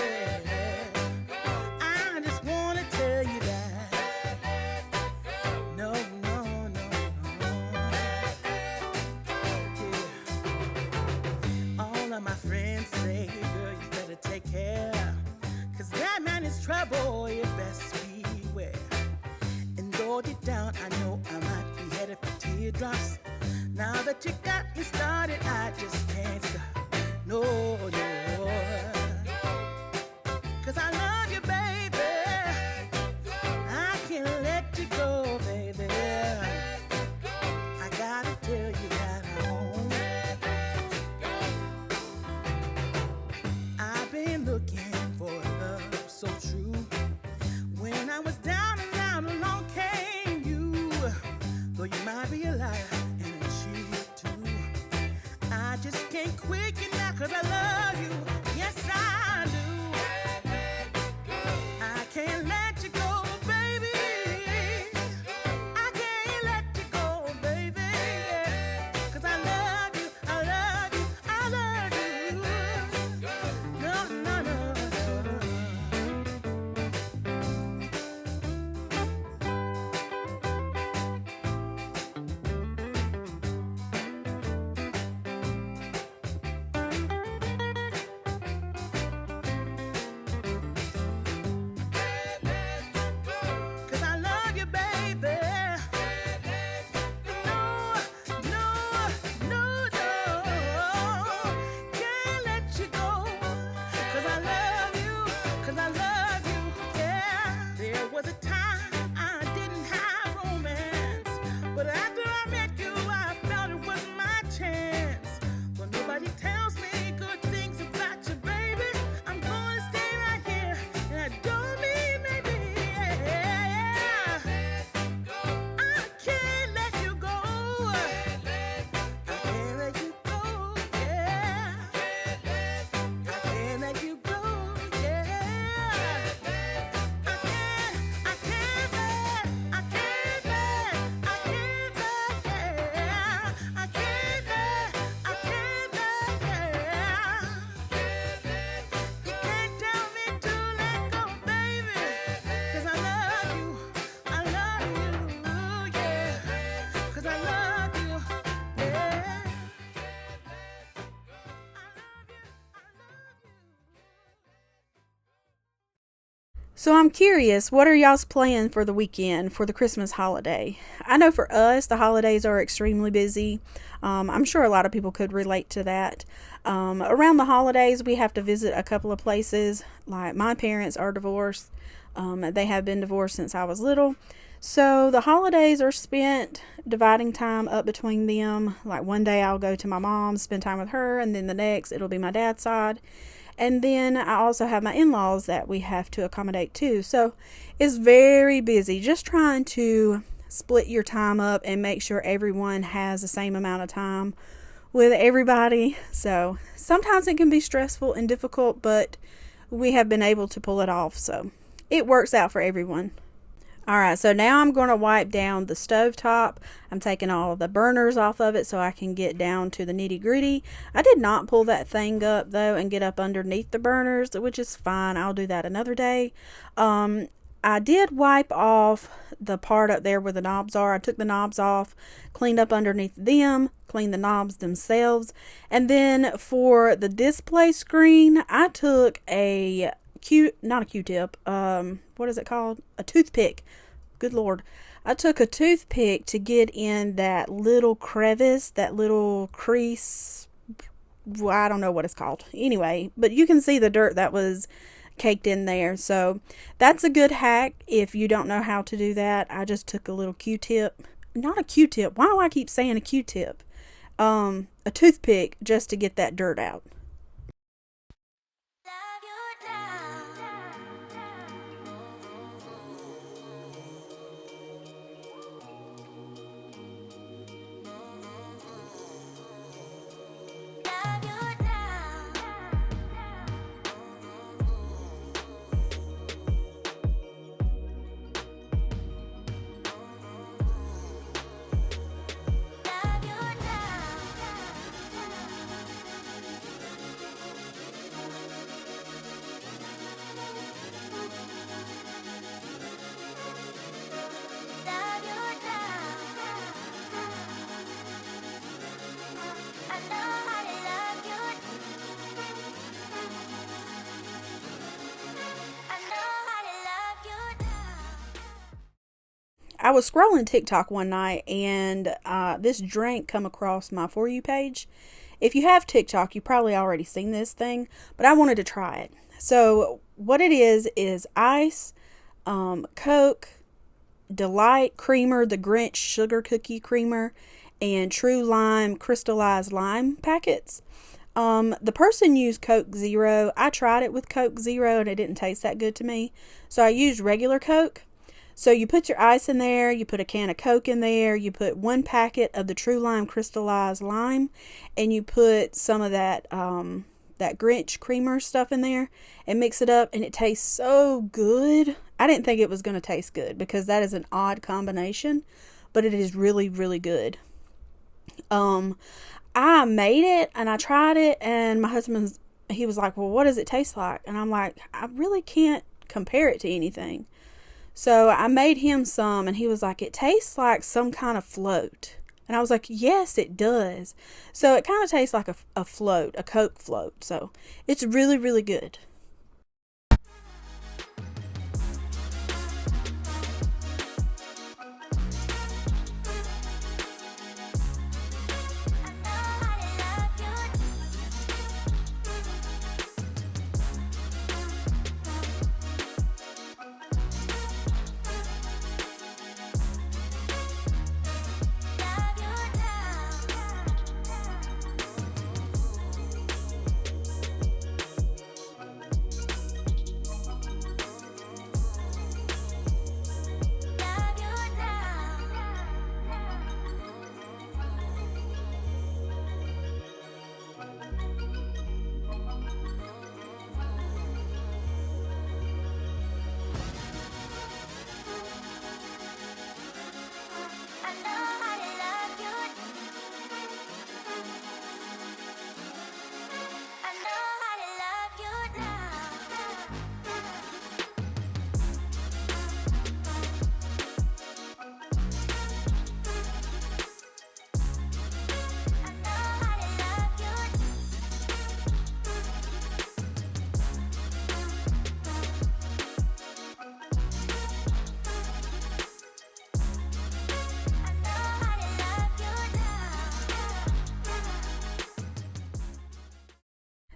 I just wanna tell you that. No, no, no, no. Yeah. All of my friends say, girl, you better take care. 'Cause that man is trouble, you best beware. And though deep down, I know I might be headed for teardrops. Now that you got me started, I just can't stop. No, no. 'Cause I love you, baby. I can't let you go, baby. I gotta tell you that I've been looking for love so true. When I was down and out, along came you. Though you might be a liar and a cheat too, I just can't quit you now 'cause I love you. Yes, I do. I can't let you go, baby. I can't let you go, baby. 'Cause I love you, I love you, I love you. No, no, no, no. Cause I love you, baby. No, no, no, no. Can't let you go. Cause I love you, cause I love you, yeah. There was a time I didn't have romance, but after I met you, I felt it was my chance. But nobody tells me good things about you, baby. I'm gonna stay right here, and I don't mean maybe. I can't let you go. I can't let you go, yeah. I can't let you go, yeah. I can't let, I can't let, I can't let, yeah. I can't let, yeah. You can't tell me to let go, baby. 'Cause I love you, yeah. 'Cause I love you, yeah. So I'm curious, what are y'all's plans for the weekend for the Christmas holiday? I know for us, the holidays are extremely busy. I'm sure a lot of people could relate to that. Around the holidays, we have to visit a couple of places. Like my parents are divorced. They have been divorced since I was little. So the holidays are spent dividing time up between them. Like one day I'll go to my mom, spend time with her, and then the next it'll be my dad's side. And then I also have my in-laws that we have to accommodate too. So it's very busy just trying to split your time up and make sure everyone has the same amount of time with everybody. So sometimes it can be stressful and difficult, but we have been able to pull it off. So it works out for everyone. Alright, so now I'm going to wipe down the stove top. I'm taking all of the burners off of it so I can get down to the nitty gritty. I did not pull that thing up though and get up underneath the burners, which is fine. I'll do that another day. I did wipe off the part up there where the knobs are. I took the knobs off, cleaned up underneath them, cleaned the knobs themselves. And then for the display screen, I took not a Q-tip, what is it called? A toothpick. Good Lord. I took a toothpick to get in that little crevice, that little crease. I don't know what it's called. Anyway, but you can see the dirt that was caked in there. So that's a good hack if you don't know how to do that. I just took a little Q-tip. Not a Q-tip. Why do I keep saying a Q-tip? A toothpick just to get that dirt out. I was scrolling TikTok one night, and this drink come across my For You page. If you have TikTok, you probably already seen this thing, but I wanted to try it. So what it is ice, Coke, Delight Creamer, the Grinch Sugar Cookie Creamer, and True Lime crystallized lime packets. The person used Coke Zero. I tried it with Coke Zero and it didn't taste that good to me. So I used regular Coke. So you put your ice in there, you put a can of Coke in there, you put 1 packet of the True Lime crystallized lime, and you put some of that that Grinch creamer stuff in there and mix it up, and it tastes so good. I didn't think it was going to taste good because that is an odd combination, but it is really, really good. I made it and I tried it, and my husband, he was like, well, what does it taste like? And I'm like, I really can't compare it to anything. So I made him some, and he was like, it tastes like some kind of float. And I was like, yes, it does. So it kind of tastes like a float, a Coke float. So it's really, really good.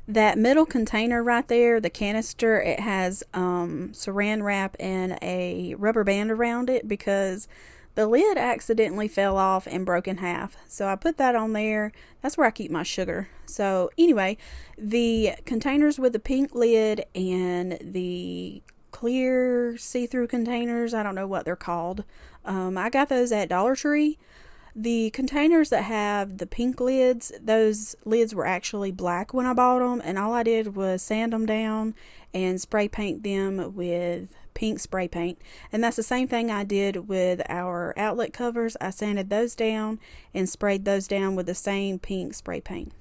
That middle container right there, the canister, it has saran wrap and a rubber band around it because the lid accidentally fell off and broke in half. So I put that on there. That's where I keep my sugar. So anyway, the containers with the pink lid and the clear see-through containers, I don't know what they're called. I got those at Dollar Tree. The containers that have the pink lids, those lids were actually black when I bought them, and all I did was sand them down and spray paint them with pink spray paint. And that's the same thing I did with our outlet covers. I sanded those down and sprayed those down with the same pink spray paint.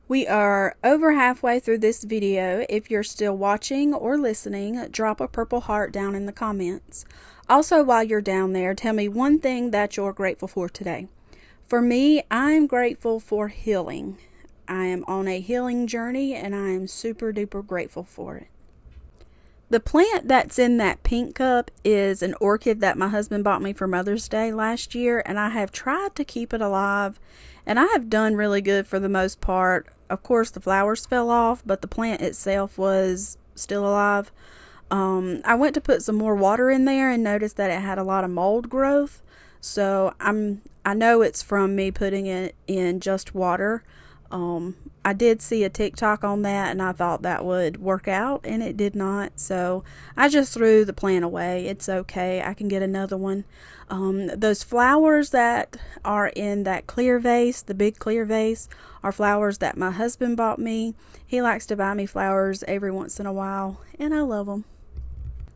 We are over halfway through this video. If you're still watching or listening, drop a purple heart down in the comments. Also, while you're down there, tell me one thing that you're grateful for today. For me, I'm grateful for healing. I am on a healing journey and I am super duper grateful for it. The plant that's in that pink cup is an orchid that my husband bought me for Mother's Day last year, and I have tried to keep it alive, and I have done really good for the most part. Of course, the flowers fell off, but the plant itself was still alive. I went to put some more water in there and noticed that it had a lot of mold growth, so I know it's from me putting it in just water. I did see a TikTok on that and I thought that would work out, and it did not. So I just threw the plant away. It's okay. I can get another one. Those flowers that are in that clear vase, the big clear vase, are flowers that my husband bought me. He likes to buy me flowers every once in a while, and I love them.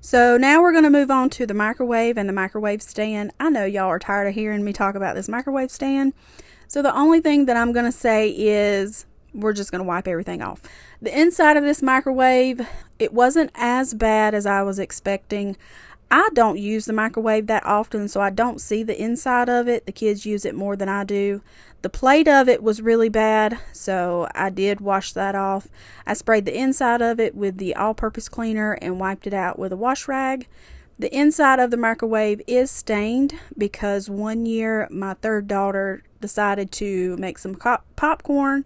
So now we're going to move on to the microwave and the microwave stand. I know y'all are tired of hearing me talk about this microwave stand. So the only thing that I'm going to say is we're just going to wipe everything off. The inside of this microwave, it wasn't as bad as I was expecting. I don't use the microwave that often, so I don't see the inside of it. The kids use it more than I do. The plate of it was really bad, so I did wash that off. I sprayed the inside of it with the all-purpose cleaner and wiped it out with a wash rag. The inside of the microwave is stained because one year my third daughter decided to make some popcorn,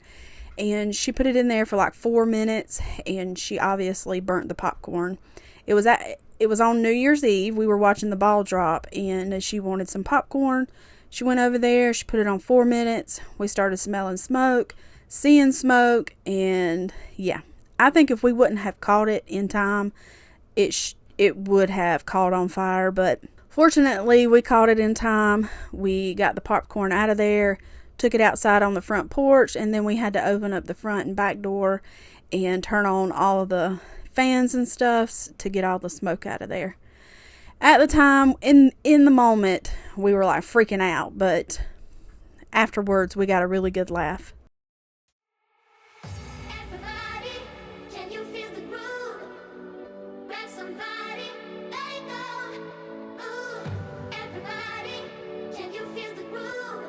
and she put it in there for like 4 minutes, and she obviously burnt the popcorn. It was on New Year's Eve. We were watching the ball drop, and she wanted some popcorn. She went over there. She put it on 4 minutes. We started smelling smoke, seeing smoke, and yeah. I think if we wouldn't have caught it in time, it would have caught on fire. But fortunately, we caught it in time. We got the popcorn out of there, took it outside on the front porch, and then we had to open up the front and back door and turn on all of the fans and stuff to get all the smoke out of there. At the time, in the moment, we were like freaking out, but afterwards we got a really good laugh. Everybody, can you feel the groove? Grab somebody, let it go. Ooh, everybody, can you feel the groove?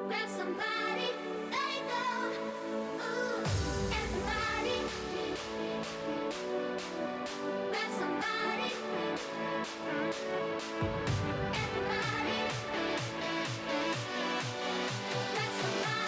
Grab somebody, let it go. Ooh, everybody, grab somebody. Everybody, grab somebody.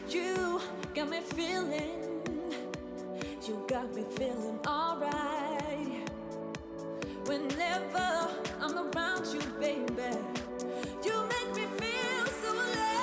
You got me feeling, you got me feeling alright. Whenever I'm around you, baby, you make me feel so alive.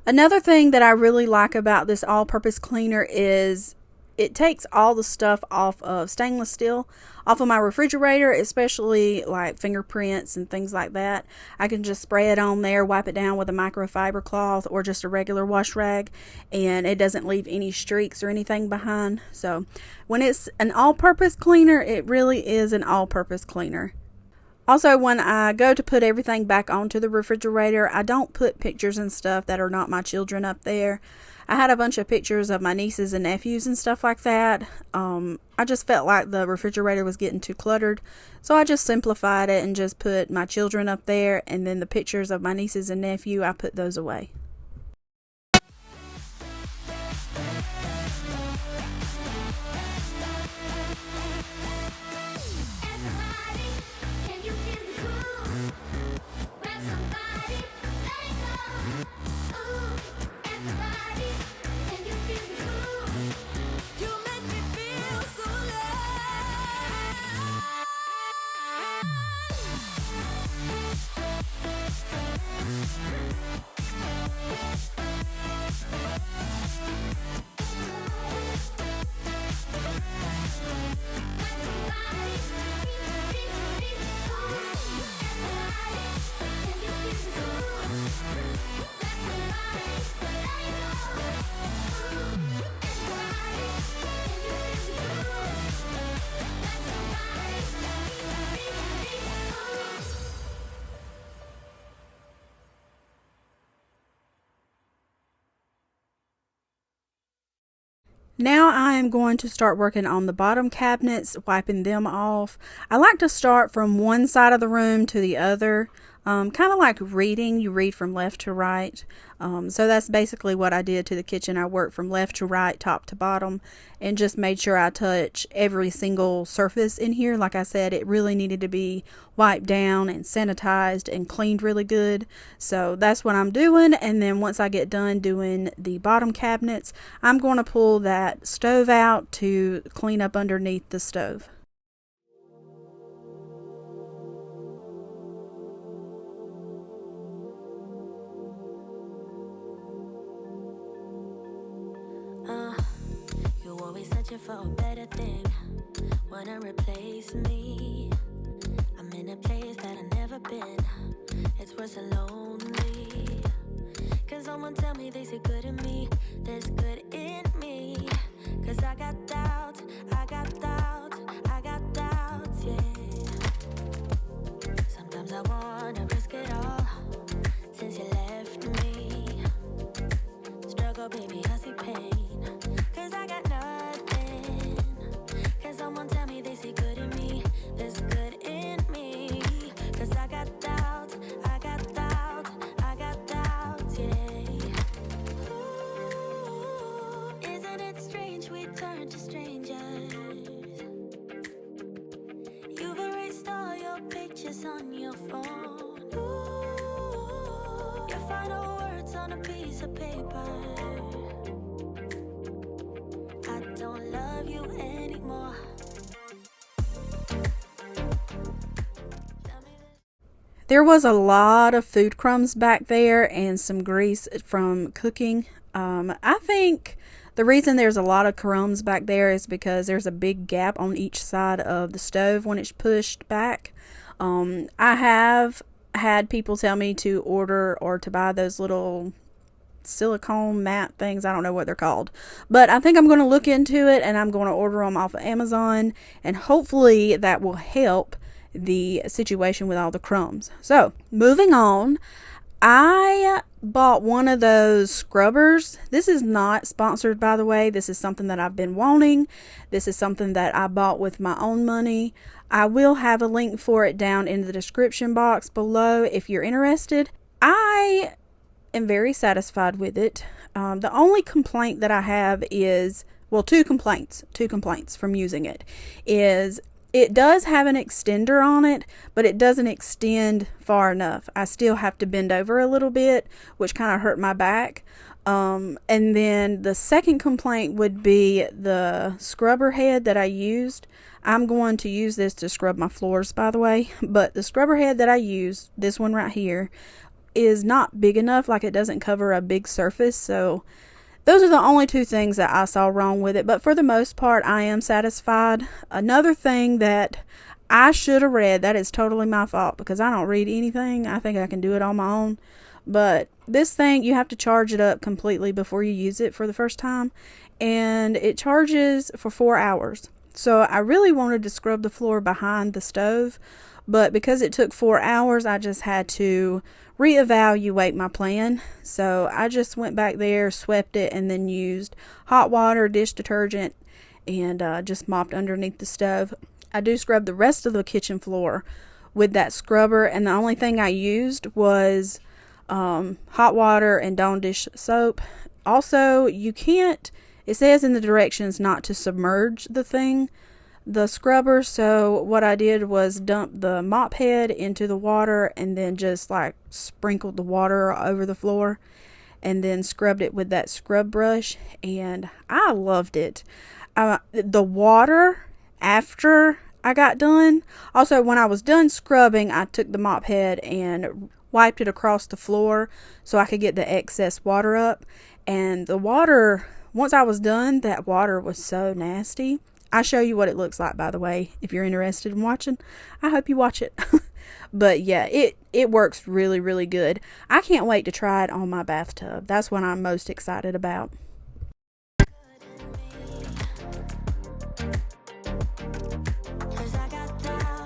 Another thing that I really like about this all-purpose cleaner is it takes all the stuff off of stainless steel, off of my refrigerator, especially like fingerprints and things like that. I can just spray it on there, wipe it down with a microfiber cloth or just a regular wash rag, and it doesn't leave any streaks or anything behind. So when it's an all-purpose cleaner, it really is an all-purpose cleaner. Also, when I go to put everything back onto the refrigerator, I don't put pictures and stuff that are not my children up there. I had a bunch of pictures of my nieces and nephews and stuff like that. I just felt like the refrigerator was getting too cluttered, so I just simplified it and just put my children up there, and then the pictures of my nieces and nephew, I put those away. Now I am going to start working on the bottom cabinets, wiping them off. I like to start from one side of the room to the other, kind of like reading. You read from left to right. So that's basically what I did to the kitchen. I worked from left to right, top to bottom, and just made sure I touch every single surface in here. Like I said, it really needed to be wiped down and sanitized and cleaned really good. So that's what I'm doing. And then once I get done doing the bottom cabinets, I'm going to pull that stove out to clean up underneath the stove. You always searching for a better thing, wanna replace me. I'm in a place that I've never been. It's worse and lonely. Cause someone tell me they see good in me. There's good in me. Cause I got doubts, I got doubts, I got doubts, yeah. Sometimes I wanna risk it all. Since you left me, struggle, baby, I see pain. Cause I got nothing. Cause someone tell me they see good in me. There's good in me. Cause I got doubts, I got doubts, I got doubts, yeah. Ooh, isn't it strange we turn to strangers? You've erased all your pictures on your phone. Ooh, your final words on a piece of paper. I don't love you anymore. There was a lot of food crumbs back there and some grease from cooking. I think the reason there's a lot of crumbs back there is because there's a big gap on each side of the stove when it's pushed back. I have had people tell me to order or to buy those little silicone mat things. I don't know what they're called, but I think I'm going to look into it and I'm going to order them off of Amazon, and hopefully that will help the situation with all the crumbs. So moving on, I bought one of those scrubbers. This is not sponsored, by the way. This is something that I've been wanting. This is something that I bought with my own money. I will have a link for it down in the description box below if you're interested. I am very satisfied with it. The only complaint that I have is, well, two complaints from using it is it does have an extender on it, but it doesn't extend far enough. I still have to bend over a little bit, which kind of hurt my back. And then the second complaint would be the scrubber head that I used. I'm going to use this to scrub my floors, by the way, but the scrubber head that I used, this one right here, is not big enough. Like, it doesn't cover a big surface. So those are the only two things that I saw wrong with it, but for the most part I am satisfied. Another thing that I should have read, that is totally my fault because I don't read anything. I think I can do it on my own, but this thing, you have to charge it up completely before you use it for the first time, and it charges for 4 hours. So I really wanted to scrub the floor behind the stove, but because it took 4 hours, I just had to reevaluate my plan. So I just went back there, swept it, and then used hot water, dish detergent, and just mopped underneath the stove. I do scrub the rest of the kitchen floor with that scrubber, and the only thing I used was hot water and Dawn dish soap. Also, you can't, it says in the directions not to submerge the scrubber, so what I did was dump the mop head into the water and then just like sprinkled the water over the floor and then scrubbed it with that scrub brush, and I loved it. The water after I got done, also when I was done scrubbing, I took the mop head and wiped it across the floor so I could get the excess water up, and the water, once I was done, that water was so nasty. I'll show you what it looks like, by the way, if you're interested in watching. I hope you watch it. But yeah, it works really, really good. I can't wait to try it on my bathtub. That's what I'm most excited about. Cause I got doubts.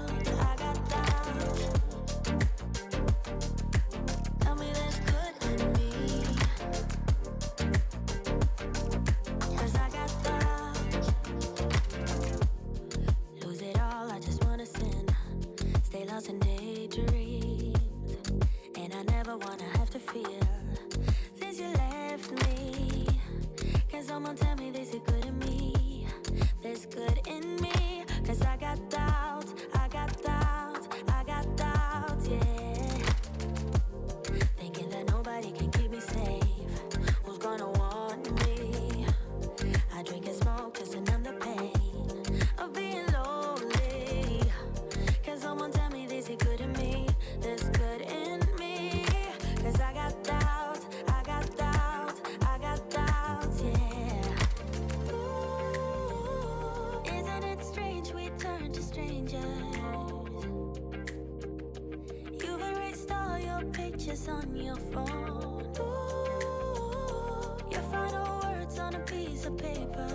messages on your phone. Ooh, your final words on a piece of paper.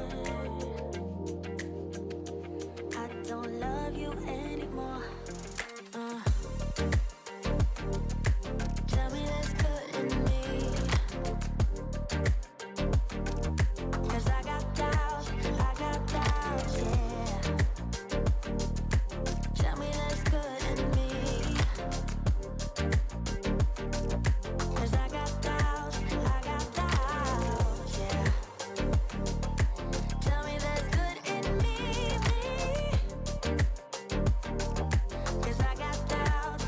I don't love you anymore. Tell me that's good in me. 'Cause I got doubts, yeah. Tell me that's good in me. 'Cause I got doubts, yeah. Tell me that's good in me. 'Cause I got doubts,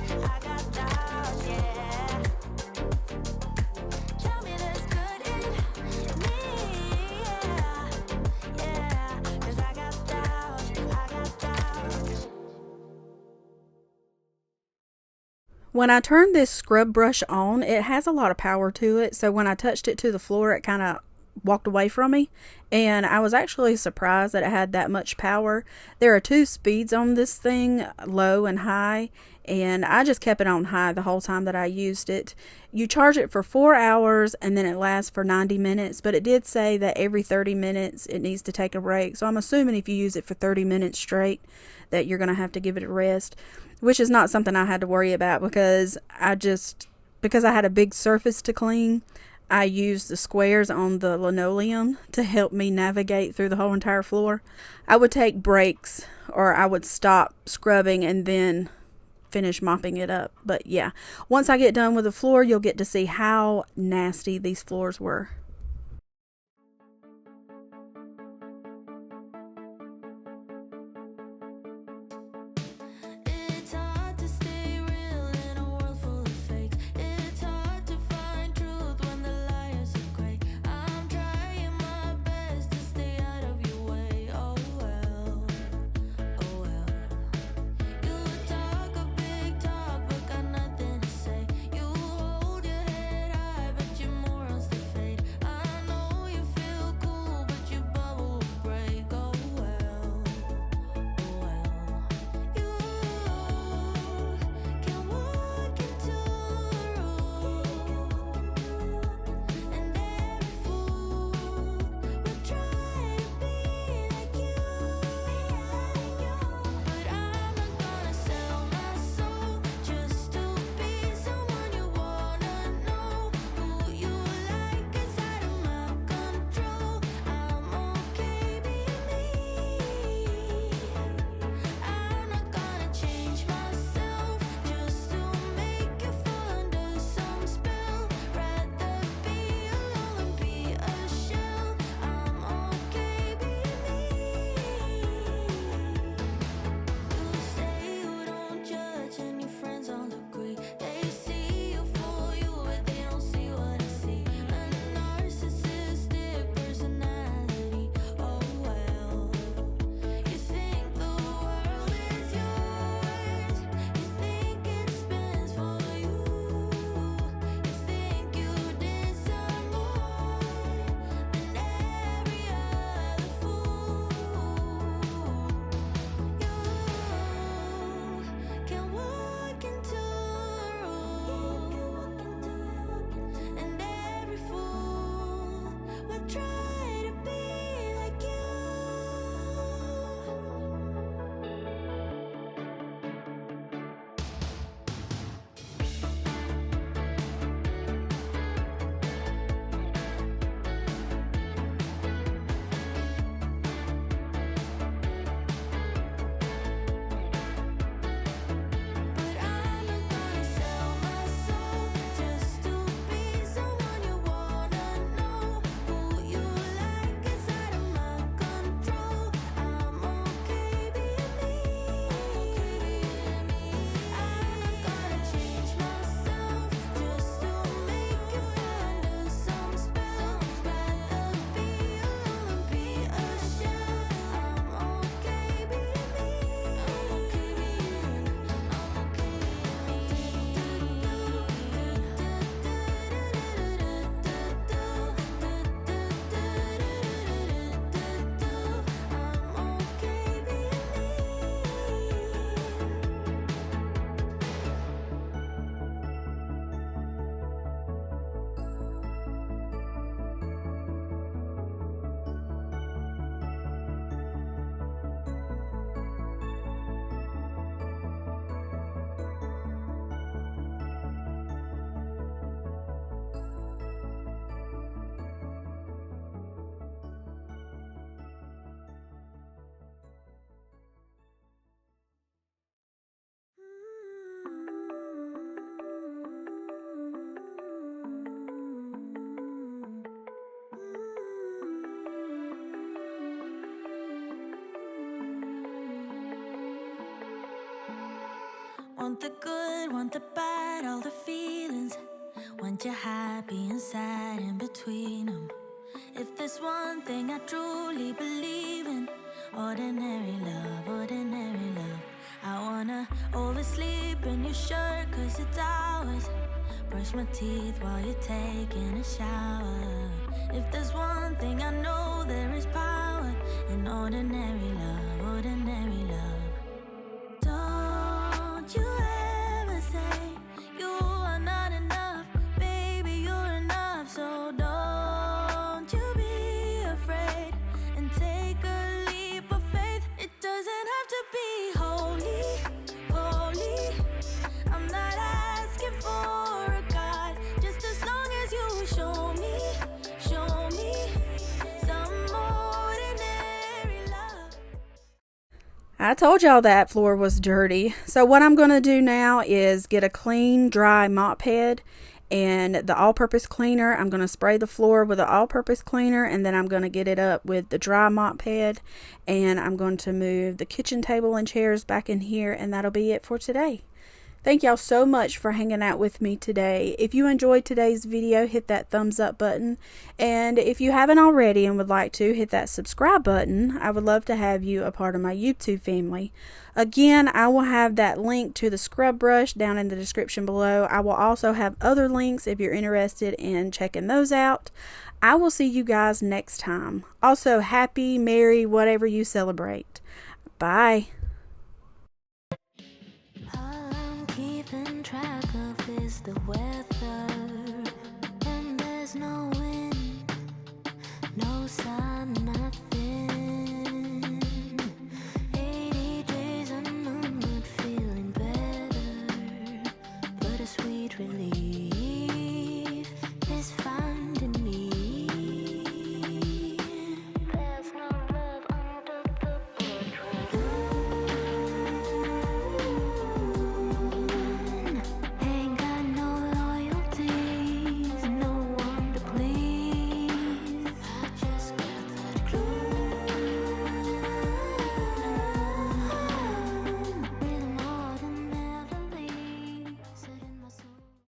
yeah. Tell me that's good in me, yeah. 'Cause I got doubts. When I turned this scrub brush on, it has a lot of power to it. So when I touched it to the floor, it kind of walked away from me. And I was actually surprised that it had that much power. There are 2 speeds on this thing, low and high. And I just kept it on high the whole time that I used it. You charge it for 4 hours and then it lasts for 90 minutes. But it did say that every 30 minutes it needs to take a break. So I'm assuming if you use it for 30 minutes straight that you're going to have to give it a rest. Which is not something I had to worry about because I had a big surface to clean, I used the squares on the linoleum to help me navigate through the whole entire floor. I would take breaks or I would stop scrubbing and then finish mopping it up. But yeah, once I get done with the floor, you'll get to see how nasty these floors were. It's hard to stay real in a world full of fakes. It's hard to find truth when the liars are great. I'm trying my best to stay out of your way. Oh well, oh well. You talk a big talk but got nothing to say. You hold your head high but your morals to fade. Want the good, want the bad, all the feelings. Want you happy and sad in between them. If there's one thing I truly believe in, ordinary love, ordinary love. I wanna oversleep in your shirt 'cause it's ours. Brush my teeth while you're taking a shower. If there's one thing I know, there is power in ordinary love, ordinary love. Don't you ever say you are not enough, baby, you're enough. So don't you be afraid and take a leap of faith. It doesn't have to be holy, holy. I'm not asking for a God, just as long as you show me some ordinary love. I told y'all that floor was dirty. So what I'm going to do now is get a clean, dry mop head and the all-purpose cleaner. I'm going to spray the floor with the all-purpose cleaner, and then I'm going to get it up with the dry mop head, and I'm going to move the kitchen table and chairs back in here, and that'll be it for today. Thank y'all so much for hanging out with me today. If you enjoyed today's video, hit that thumbs up button. And if you haven't already and would like to, hit that subscribe button. I would love to have you a part of my YouTube family. Again, I will have that link to the scrub brush down in the description below. I will also have other links if you're interested in checking those out. I will see you guys next time. Also, happy, merry, whatever you celebrate. Bye. Keeping track of is the weather, and there's no wind, no sun.